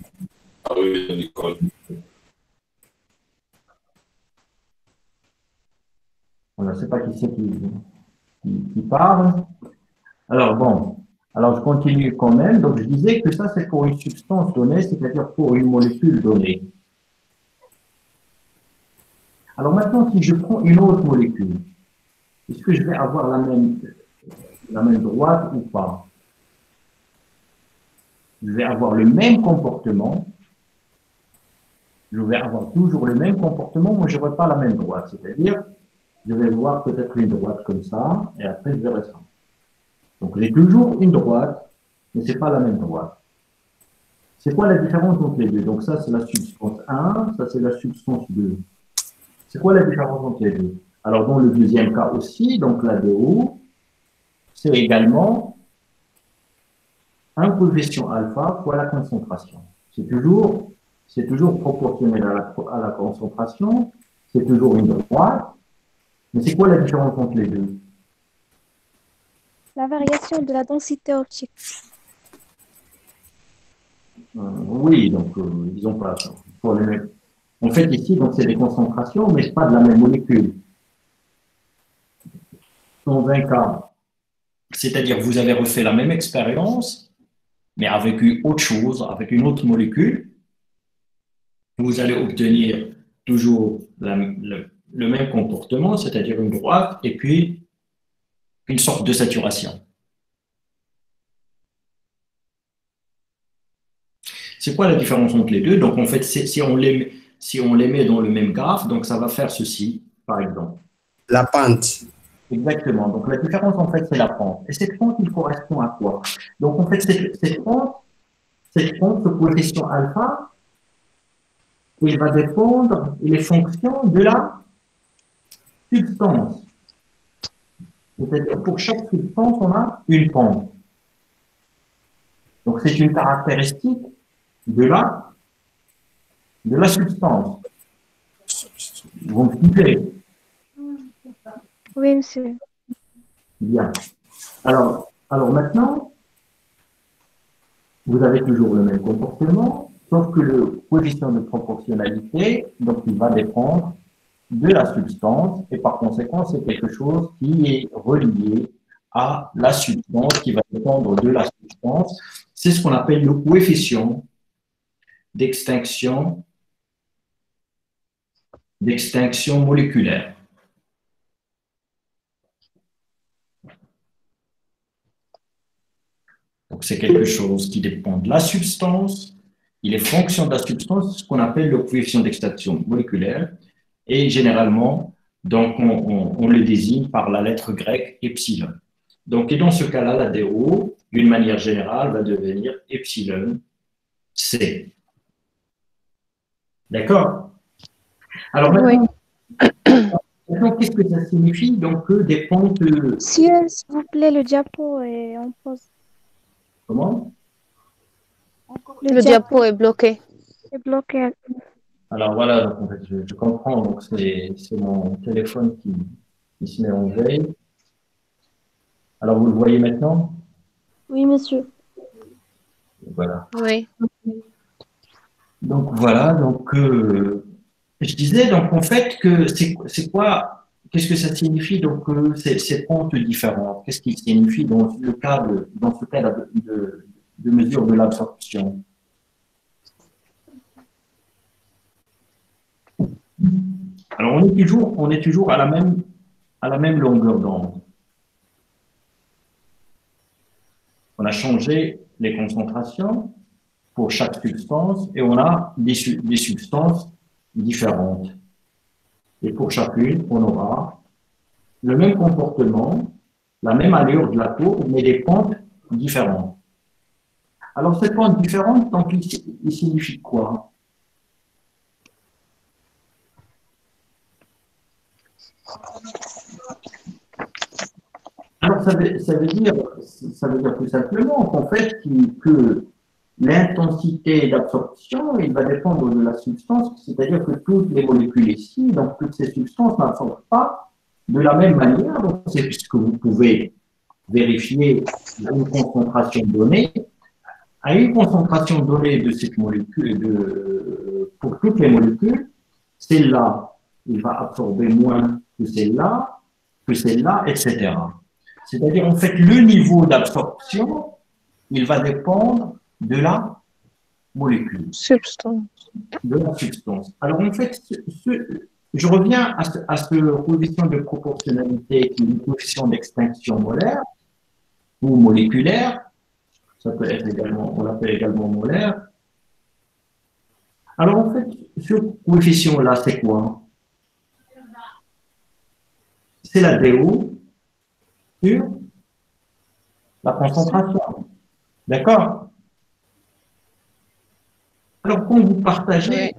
hauyo likoni. On ne sait pas qui c'est qui parle. Alors bon, alors je continue quand même. Donc je disais que ça c'est pour une substance donnée, c'est-à-dire pour une molécule donnée. Alors maintenant, si je prends une autre molécule, est-ce que je vais avoir la même droite ou pas? Je vais avoir le même comportement. Je vais avoir toujours le même comportement, mais je n'aurai pas la même droite. C'est-à-dire, je vais voir peut-être une droite comme ça, et après je verrai ça. Donc j'ai toujours une droite, mais ce n'est pas la même droite. C'est quoi la différence entre les deux? Donc ça, c'est la substance 1, ça, c'est la substance 2. C'est quoi la différence entre les deux? Alors, dans le deuxième cas aussi, donc la DO, c'est également un coefficient alpha fois la concentration. C'est toujours proportionnel à la concentration, c'est toujours une droite, mais c'est quoi la différence entre les deux? La variation de la densité optique. Oui, donc ils ont pas pour les mêmes. En fait, ici, donc c'est des concentrations, mais pas de la même molécule. Dans un cas, c'est-à-dire que vous avez refait la même expérience, mais avec une autre chose, avec une autre molécule, vous allez obtenir toujours le même comportement, c'est-à-dire une droite et puis une sorte de saturation. C'est quoi la différence entre les deux? Donc, en fait, si on les met dans le même graphe, donc ça va faire ceci, par exemple. La pente. Exactement. Donc, la différence, en fait, c'est la pente. Et cette pente, il correspond à quoi? Donc, en fait, cette pente, ce coefficient alpha, il va dépendre, il est fonction de la substance. C'est-à-dire, pour chaque substance, on a une pente. Donc, c'est une caractéristique de la substance. Vous me suivez? Oui, monsieur. Bien. Alors maintenant, vous avez toujours le même comportement, sauf que le coefficient de proportionnalité, donc il va dépendre de la substance, et par conséquent, c'est quelque chose qui est relié à la substance, qui va dépendre de la substance. C'est ce qu'on appelle le coefficient d'extinction moléculaire. Donc, c'est quelque chose qui dépend de la substance. Il est fonction de la substance, ce qu'on appelle le coefficient d'extinction moléculaire. Et généralement, donc, on le désigne par la lettre grecque epsilon. Donc, et dans ce cas-là, la DO, d'une manière générale, va devenir epsilon C. D'accord? Alors maintenant, qu'est-ce que ça signifie? Donc, que des pentes... Monsieur, s'il vous plaît, le diapo est en pause. Comment? Le diapo est bloqué. est bloqué. Alors voilà, donc, en fait, je comprends. Donc, c'est mon téléphone qui se met en veille. Alors, vous le voyez maintenant? Oui, monsieur. Voilà. Oui. Donc, voilà. Donc, je disais, donc, en fait, que c'est quoi? Qu'est-ce que ça signifie, donc, ces pentes différentes? Qu'est-ce qui signifie dans ce cas de mesure de l'absorption? Alors, on est toujours à la même longueur d'onde. On a changé les concentrations pour chaque substance et on a des substances différentes. Et pour chacune, on aura le même comportement, la même allure de la courbe, mais des pentes différentes. Alors, ces pentes différentes, donc, il signifie quoi? Alors, ça veut dire tout simplement qu'en fait, que l'intensité d'absorption, il va dépendre de la substance, c'est-à-dire que toutes les molécules ici, donc toutes ces substances n'absorbent pas de la même manière. Donc, c'est ce que vous pouvez vérifier à une concentration donnée. À une concentration donnée de cette molécule, pour toutes les molécules, celle-là, il va absorber moins que celle-là, etc. C'est-à-dire, en fait, le niveau d'absorption, il va dépendre de la molécule. Substance. De la substance. Alors, en fait, je reviens à ce coefficient de proportionnalité qui est le coefficient d'extinction molaire ou moléculaire. Ça peut être également, on l'appelle également molaire. Alors, en fait, ce coefficient-là, c'est quoi? C'est la DO sur la concentration. D'accord? Alors, quand vous partagez,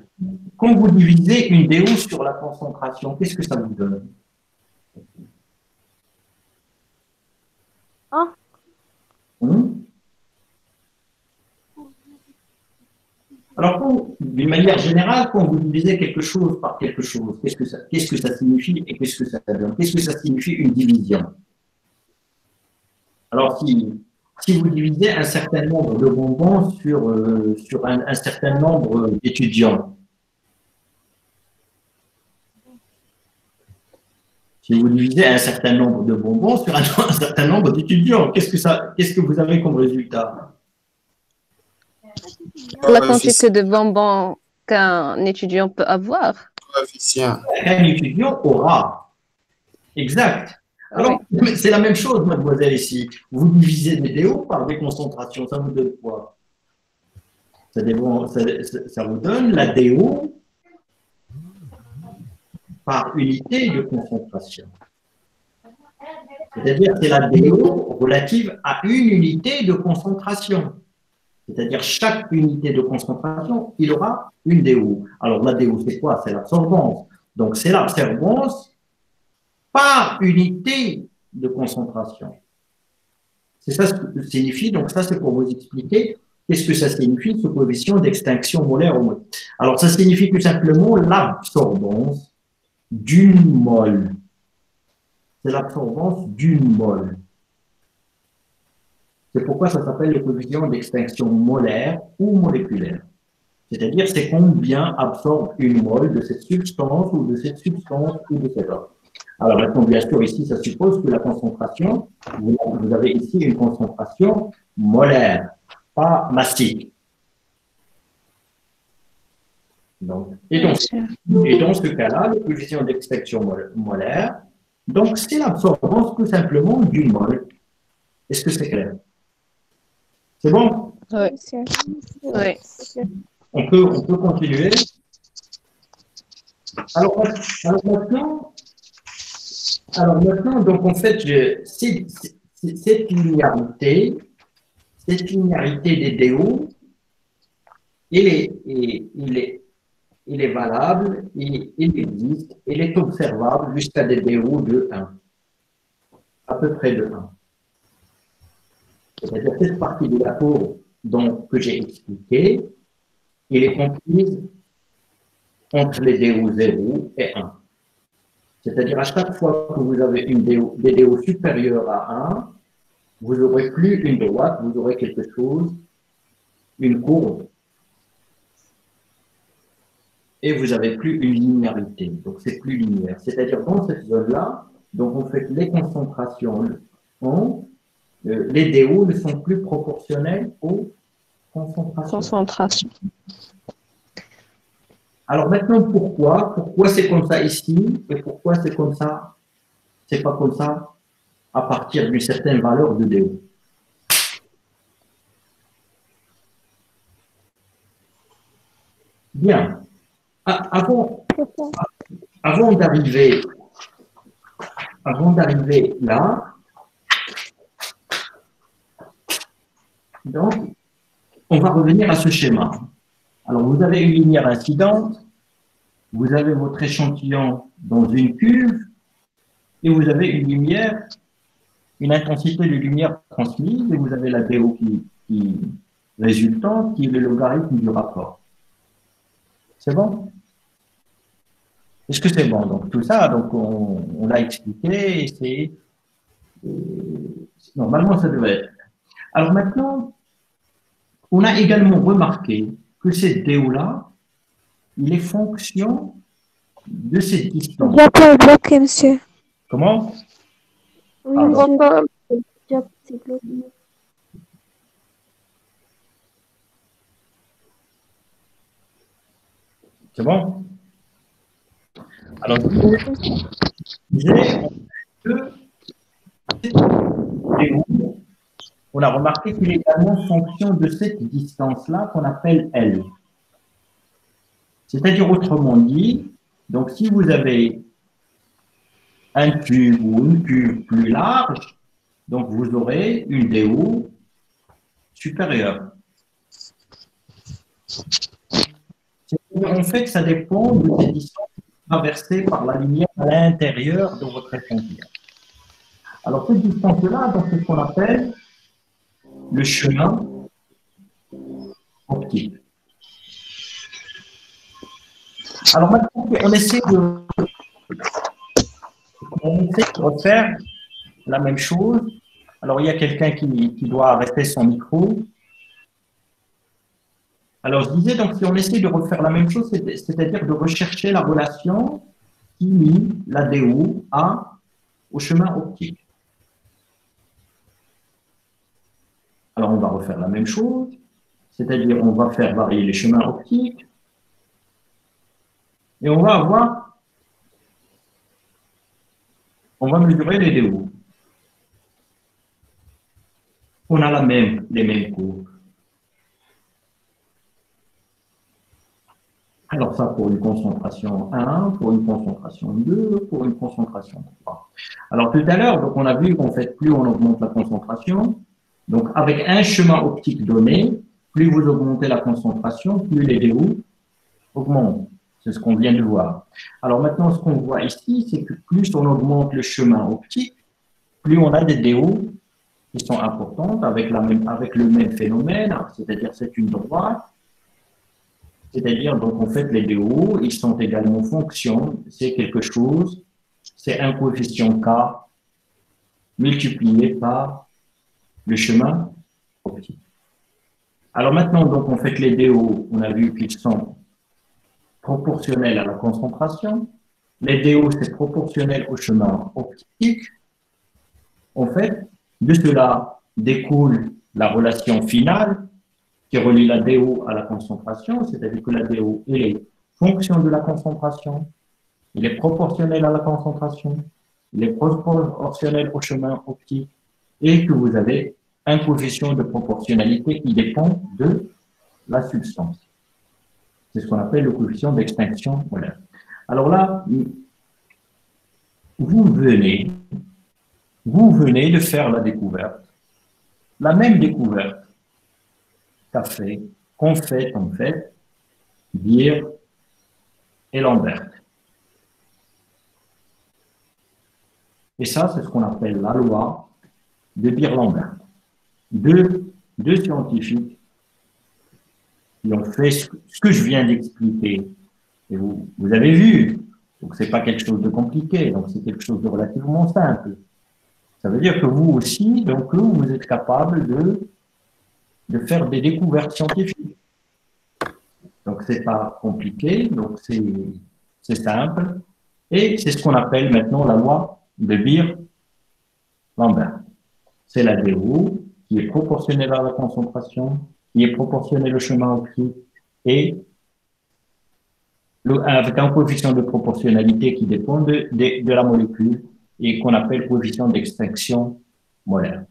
quand vous divisez une DO sur la concentration, qu'est-ce que ça vous donne? 1 Alors, d'une manière générale, quand vous divisez quelque chose par quelque chose, qu'est-ce que ça signifie et qu'est-ce que ça donne? Qu'est-ce que ça signifie une division? Alors, si vous divisez un certain nombre de bonbons sur un certain nombre d'étudiants, si vous divisez un certain nombre de bonbons sur un certain nombre d'étudiants, qu'est-ce que vous avez comme résultat? La quantité de bonbons qu'un étudiant peut avoir. Coefficient. Un étudiant aura. Exact. Alors, c'est la même chose, mademoiselle, ici. Vous divisez des DO par des concentrations, ça vous donne quoi? Ça vous donne la DO par unité de concentration. C'est-à-dire que c'est la DO relative à une unité de concentration. C'est-à-dire chaque unité de concentration, il aura une DO. Alors la DO, c'est quoi? C'est l'absorbance. Donc c'est l'absorbance par unité de concentration. C'est ça ce que ça signifie. Donc ça, c'est pour vous expliquer qu'est-ce que ça signifie, ce coefficient d'extinction molaire au mol. Alors ça signifie tout simplement l'absorbance d'une mole. C'est l'absorbance d'une mole. C'est pourquoi ça s'appelle le coefficient d'extinction molaire ou moléculaire. C'est-à-dire, c'est combien absorbe une mole de cette substance ou de cette substance ou de cette autre. Alors maintenant, bien sûr, ici, ça suppose que la concentration, vous avez ici une concentration molaire, pas massique. Donc, et dans ce cas-là, le coefficient d'extinction molaire, donc c'est l'absorbance tout simplement d'une mole. Est-ce que c'est clair? C'est bon? Oui. Oui. On peut continuer. Alors maintenant, donc en fait, cette linéarité des DO, il est valable, il existe, il est observable jusqu'à des DO de 1, à peu près de 1. C'est-à-dire cette partie de la courbe que j'ai expliquée, elle est comprise entre les DO 0 et 1. C'est-à-dire à chaque fois que vous avez des DO supérieurs à 1, vous n'aurez plus une droite, vous aurez quelque chose, une courbe, et vous n'avez plus une linéarité. Donc c'est plus linéaire. C'est-à-dire dans cette zone-là, donc en fait les concentrations les DO ne sont plus proportionnels aux concentrations. Alors maintenant, pourquoi? Pourquoi c'est comme ça ici et pourquoi c'est comme ça? C'est pas comme ça à partir d'une certaine valeur de DO. Bien. Avant d'arriver là, donc, on va revenir à ce schéma. Alors, vous avez une lumière incidente, vous avez votre échantillon dans une cuve, et vous avez une intensité de lumière transmise, et vous avez la DO qui résultante, qui est le logarithme du rapport. C'est bon? Est-ce que c'est bon? Donc, tout ça, donc, on l'a expliqué, et normalement, ça devrait être. Alors maintenant, on a également remarqué que cette DO-là, il est fonction de cette distance. Diapo est bloqué, monsieur. Comment? Oui, Pardon. monsieur. Diapo est bloqué. C'est bon? Alors, je disais que cette DO, on a remarqué qu'il est également fonction de cette distance-là qu'on appelle L. C'est-à-dire, autrement dit, donc si vous avez un tube ou une cuve plus large, donc vous aurez une DO supérieure. En fait, ça dépend de ces distances traversées par la lumière à l'intérieur de votre échantillon. Alors, cette distance-là, c'est ce qu'on appelle le chemin optique. Alors maintenant, on essaie de refaire la même chose. Alors, il y a quelqu'un qui doit arrêter son micro. Alors, je disais, donc, si on essaie de refaire la même chose, c'est-à-dire de rechercher la relation qui lie la DO au chemin optique. Alors, on va refaire la même chose, c'est-à-dire on va faire varier les chemins optiques et on va mesurer les DO. On a les mêmes courbes. Alors ça pour une concentration 1, pour une concentration 2, pour une concentration 3. Alors tout à l'heure, donc on a vu qu'en fait, plus on augmente la concentration, donc avec un chemin optique donné, plus vous augmentez la concentration, plus les DO augmentent. C'est ce qu'on vient de voir. Alors maintenant, ce qu'on voit ici, c'est que plus on augmente le chemin optique, plus on a des DO qui sont importantes avec le même phénomène, c'est-à-dire c'est une droite. C'est-à-dire, donc, en fait, les DO, ils sont également fonction, c'est quelque chose, c'est un coefficient K multiplié par le chemin optique. Alors maintenant, donc, en fait, les DO, on a vu qu'ils sont proportionnels à la concentration. Les DO, c'est proportionnel au chemin optique. En fait, de cela découle la relation finale qui relie la DO à la concentration, c'est-à-dire que la DO est fonction de la concentration, il est proportionnel à la concentration, il est proportionnel au chemin optique, et que vous avez un coefficient de proportionnalité qui dépend de la substance. C'est ce qu'on appelle le coefficient d'extinction molaire. Alors là, vous venez de faire la découverte, la même découverte qu'ont fait en fait Beer et Lambert. Et ça, c'est ce qu'on appelle la loi de Beer-Lambert. Deux scientifiques qui ont fait ce que je viens d'expliquer. Et vous avez vu, donc c'est pas quelque chose de compliqué, donc c'est quelque chose de relativement simple. Ça veut dire que vous aussi, donc vous êtes capable de faire des découvertes scientifiques. Donc, c'est pas compliqué, donc c'est simple. Et c'est ce qu'on appelle maintenant la loi de Beer-Lambert. C'est la DO qui est proportionnelle à la concentration, qui est proportionnelle au chemin optique et avec un coefficient de proportionnalité qui dépend de la molécule et qu'on appelle coefficient d'extinction molaire.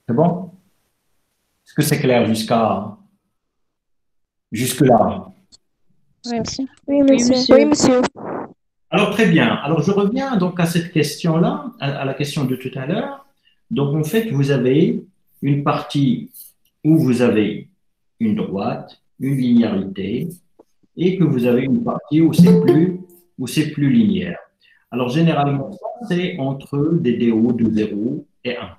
C'est bon? Est-ce que c'est clair jusque-là? Oui, monsieur. Oui, monsieur. Oui, monsieur. Alors, très bien. Alors, je reviens donc à cette question-là, à la question de tout à l'heure. Donc, en fait, vous avez une partie où vous avez une droite, une linéarité, et que vous avez une partie où c'est plus linéaire. Alors, généralement, ça, c'est entre des DO de 0 et 1.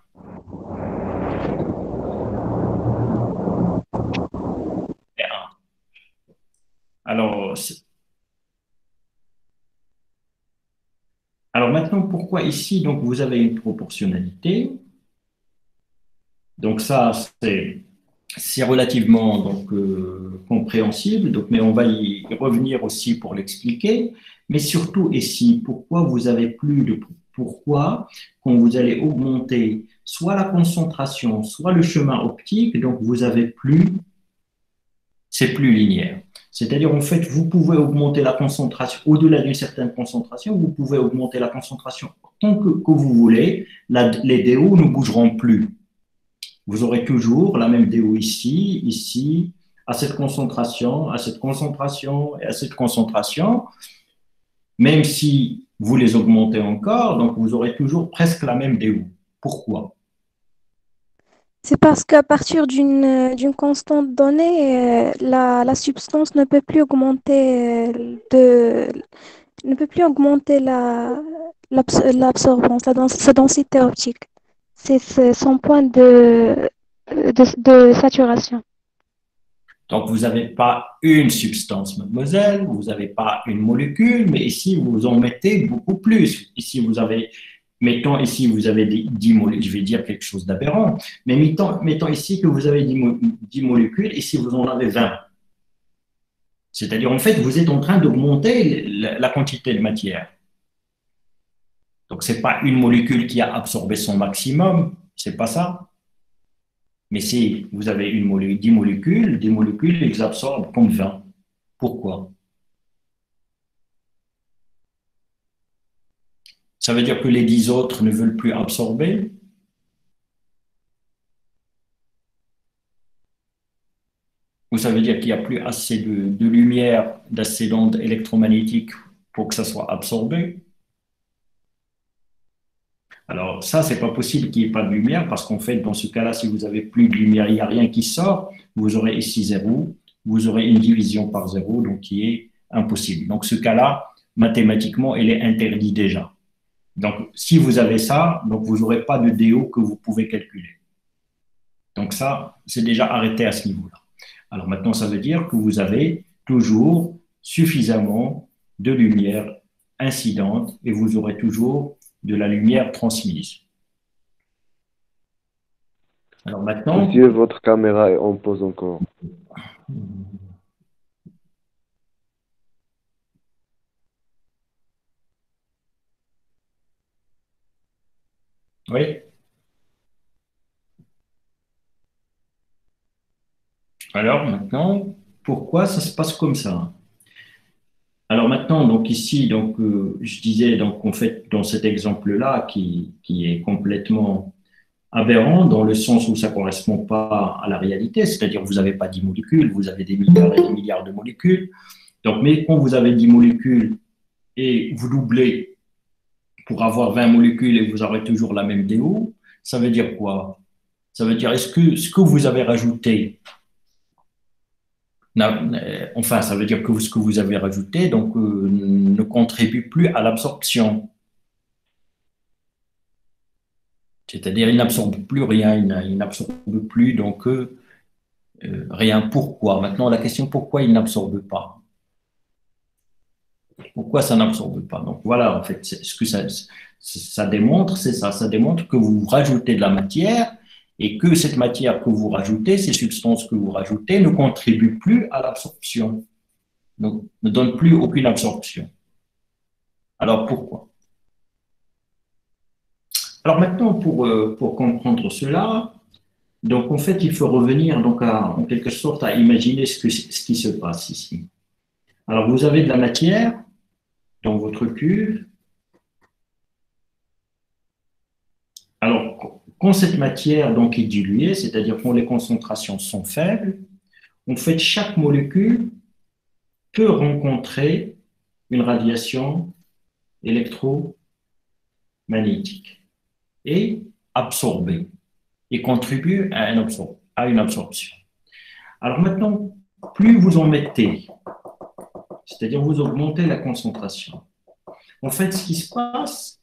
Alors maintenant, pourquoi ici, donc, vous avez une proportionnalité? Donc ça, c'est relativement donc, compréhensible, donc, mais on va y revenir aussi pour l'expliquer. Mais surtout ici, pourquoi quand vous allez augmenter soit la concentration, soit le chemin optique, donc vous avez c'est plus linéaire. C'est-à-dire, en fait, vous pouvez augmenter la concentration, au-delà d'une certaine concentration, vous pouvez augmenter la concentration tant que vous voulez, les DO ne bougeront plus. Vous aurez toujours la même DO ici, à cette concentration, à cette concentration et à cette concentration, même si vous les augmentez encore, donc vous aurez toujours presque la même DO. Pourquoi? C'est parce qu'à partir d'une constante donnée, la substance ne peut plus augmenter ne peut plus augmenter l'absorbance, sa densité optique. C'est son point de saturation. Donc, vous n'avez pas une substance, mademoiselle, vous n'avez pas une molécule, mais ici, vous en mettez beaucoup plus. Ici, vous avez, mettons ici, vous avez 10 molécules, je vais dire quelque chose d'aberrant, mais mettons ici que vous avez 10 molécules, ici, vous en avez 20. C'est-à-dire, en fait, vous êtes en train d'augmenter la quantité de matière. Donc, ce n'est pas une molécule qui a absorbé son maximum, c'est pas ça. Mais si vous avez 10 molécules, des molécules, elles absorbent comme 20. Pourquoi? Ça veut dire que les 10 autres ne veulent plus absorber? Ou ça veut dire qu'il n'y a plus assez de lumière, d'assez d'ondes électromagnétiques pour que ça soit absorbé? Alors ça, c'est pas possible qu'il n'y ait pas de lumière parce qu'en fait, dans ce cas-là, si vous avez plus de lumière, il n'y a rien qui sort, vous aurez ici 0, vous aurez une division par 0, donc qui est impossible. Donc ce cas-là, mathématiquement, il est interdit déjà. Donc si vous avez ça, donc vous n'aurez pas de DO que vous pouvez calculer. Donc ça, c'est déjà arrêté à ce niveau-là. Alors maintenant, ça veut dire que vous avez toujours suffisamment de lumière incidente et vous aurez toujours de la lumière transmise. Alors maintenant... Monsieur, votre caméra est en pause encore. Oui. Alors maintenant, pourquoi ça se passe comme ça? Alors maintenant, donc ici, donc, je disais, donc, en fait, dans cet exemple-là, qui est complètement aberrant, dans le sens où ça ne correspond pas à la réalité, c'est-à-dire que vous n'avez pas 10 molécules, vous avez des milliards et des milliards de molécules. Donc, mais quand vous avez 10 molécules et vous doublez pour avoir 20 molécules et vous aurez toujours la même DO, ça veut dire quoi? Ça veut dire, est-ce que ce que vous avez rajouté, enfin, ça veut dire que ce que vous avez rajouté donc, ne contribue plus à l'absorption. C'est-à-dire, il n'absorbe plus rien, il n'absorbe plus donc rien. Pourquoi? Maintenant, la question, pourquoi il n'absorbe pas? Pourquoi ça n'absorbe pas? Donc voilà, en fait, ce que ça démontre, c'est ça. Ça démontre que vous rajoutez de la matière et que cette matière que vous rajoutez, ces substances que vous rajoutez, ne contribuent plus à l'absorption, donc ne donnent plus aucune absorption. Alors pourquoi? Alors maintenant, pour comprendre cela, donc en fait, il faut revenir donc en quelque sorte à imaginer ce qui se passe ici. Alors vous avez de la matière dans votre cuve. Alors, quand cette matière donc, est diluée, c'est-à-dire quand les concentrations sont faibles, en fait, chaque molécule peut rencontrer une radiation électromagnétique et absorber et contribuer à une absorption. Alors maintenant, plus vous en mettez, c'est-à-dire vous augmentez la concentration, en fait, ce qui se passe,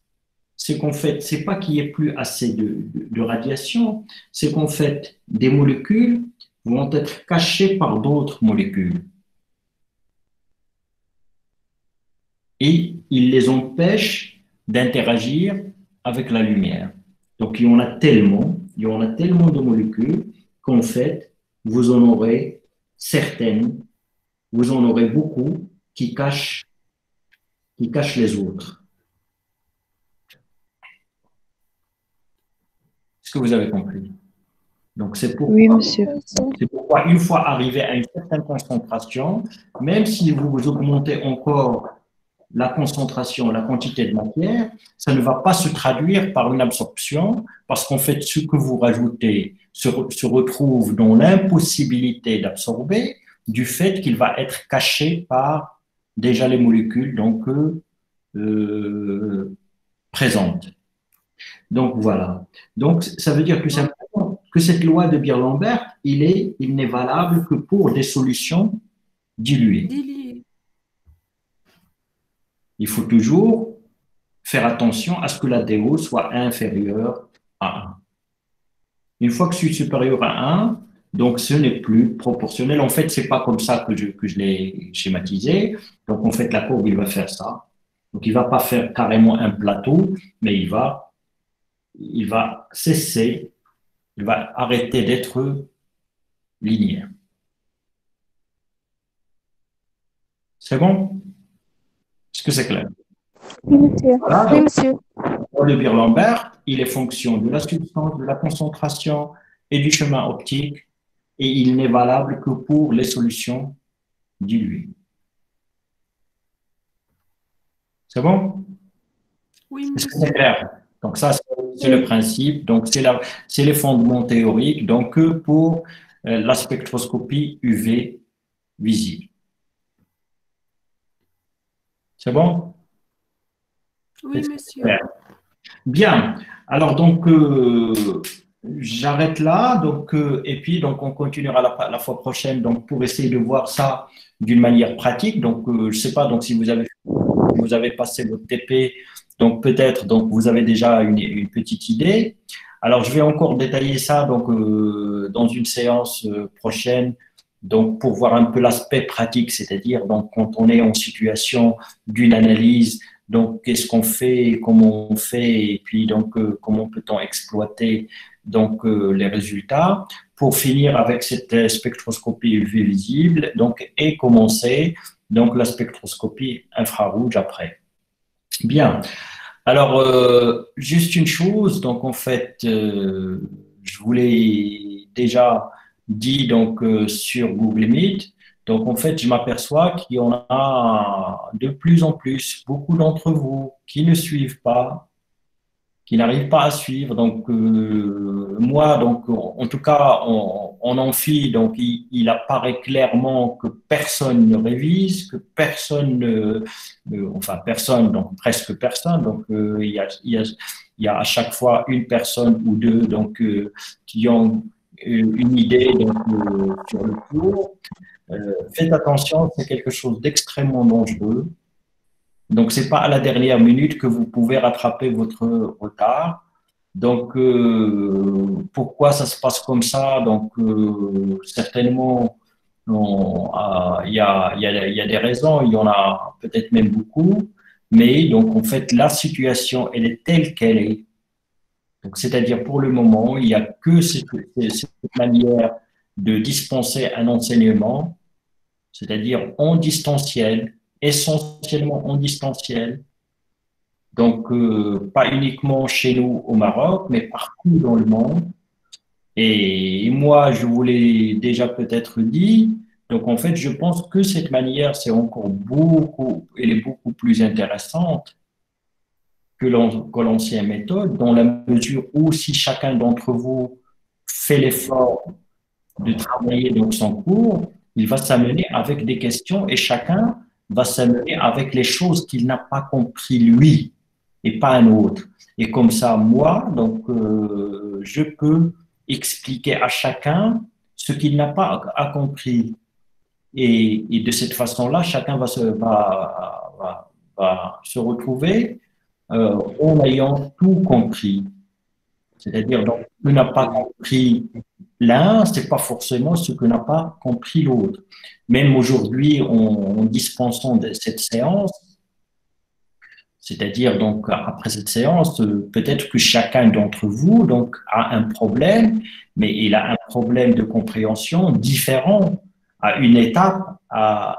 c'est qu'en fait, c'est pas qu'il n'y ait plus assez de radiation, c'est qu'en fait, des molécules vont être cachées par d'autres molécules. Et ils les empêchent d'interagir avec la lumière. Donc, il y en a tellement de molécules qu'en fait, vous en aurez certaines, vous en aurez beaucoup qui cachent les autres. Est-ce que vous avez compris? Donc, c'est pourquoi, Oui, monsieur. une fois arrivé à une certaine concentration, même si vous augmentez encore la concentration, la quantité de matière, ça ne va pas se traduire par une absorption, parce qu'en fait, ce que vous rajoutez se retrouve dans l'impossibilité d'absorber du fait qu'il va être caché par déjà les molécules donc, présentes. Donc voilà. Donc ça veut dire que cette loi de Beer-Lambert, il n'est valable que pour des solutions diluées. Il faut toujours faire attention à ce que la DO soit inférieure à 1. Une fois que c'est supérieur à 1, Donc, ce n'est plus proportionnel. En fait, c'est pas comme ça que je l'ai schématisé. Donc, en fait, la courbe, il va faire ça. Donc, il va pas faire carrément un plateau, mais il va cesser, il va arrêter d'être linéaire. C'est bon? Est-ce que c'est clair? Oui, monsieur. Voilà, Oui, donc, monsieur. le Beer-Lambert, il est fonction de la substance, de la concentration et du chemin optique, et il n'est valable que pour les solutions diluées. C'est bon? Oui, Est-ce que monsieur. c'est clair? Donc ça, c'est le principe. Donc c'est les fondements théoriques. Donc pour la spectroscopie UV visible. C'est bon? Oui, monsieur. Clair. Bien. Alors donc j'arrête là. Donc et puis donc on continuera la fois prochaine. Donc pour essayer de voir ça d'une manière pratique. Donc je sais pas. Donc si vous avez passé votre TP. Donc peut-être, donc vous avez déjà une petite idée. Alors je vais encore détailler ça donc dans une séance prochaine, donc pour voir un peu l'aspect pratique, c'est-à-dire donc quand on est en situation d'une analyse, donc qu'est-ce qu'on fait, comment on fait, et puis donc comment peut-on exploiter donc les résultats pour finir avec cette spectroscopie UV visible, donc et commencer donc la spectroscopie infrarouge après. Bien. Alors, juste une chose, donc en fait, je vous l'ai déjà dit donc sur Google Meet. Donc en fait, je m'aperçois qu'il y en a de plus en plus, beaucoup d'entre vous qui ne suivent pas, qui n'arrivent pas à suivre. Donc moi, donc en tout cas, en amphi, donc il apparaît clairement que personne ne révise, que personne, enfin personne, donc presque personne. Donc il y a à chaque fois une personne ou deux donc qui ont une idée donc, sur le cours. Faites attention, c'est quelque chose d'extrêmement dangereux. Donc, ce n'est pas à la dernière minute que vous pouvez rattraper votre retard. Donc, pourquoi ça se passe comme ça? Donc, certainement, il y a des raisons, il y en a peut-être même beaucoup, mais donc, en fait, la situation, elle est telle qu'elle est. Donc, c'est-à-dire, pour le moment, il n'y a que cette manière de dispenser un enseignement, c'est-à-dire en distanciel, essentiellement en distanciel, donc pas uniquement chez nous au Maroc, mais partout dans le monde. Et moi, je vous l'ai déjà peut-être dit, donc en fait, je pense que cette manière, c'est encore elle est beaucoup plus intéressante que l'ancienne méthode, dans la mesure où si chacun d'entre vous fait l'effort de travailler donc son cours, il va s'amener avec des questions et chacun va s'amener avec les choses qu'il n'a pas compris lui et pas un autre. Et comme ça, moi, donc, je peux expliquer à chacun ce qu'il n'a pas compris. Et de cette façon-là, chacun va se retrouver en ayant tout compris. C'est-à-dire, donc, ce que n'a pas compris l'un, ce n'est pas forcément ce que n'a pas compris l'autre. Même aujourd'hui, en dispensant de cette séance, c'est-à-dire donc après cette séance, peut-être que chacun d'entre vous donc a un problème, mais il a un problème de compréhension différent, à une étape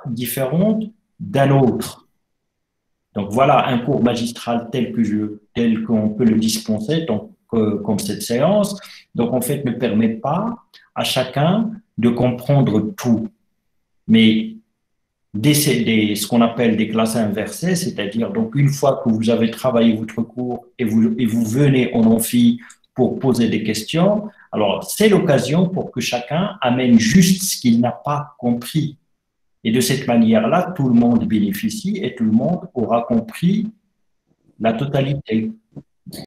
différente d'un autre. Donc voilà un cours magistral tel qu'on peut le dispenser, donc comme cette séance, donc en fait ne permet pas à chacun de comprendre tout, mais ce qu'on appelle des classes inversées, c'est-à-dire donc une fois que vous avez travaillé votre cours et vous venez en amphi pour poser des questions, alors c'est l'occasion pour que chacun amène juste ce qu'il n'a pas compris. Et de cette manière-là, tout le monde bénéficie et tout le monde aura compris la totalité.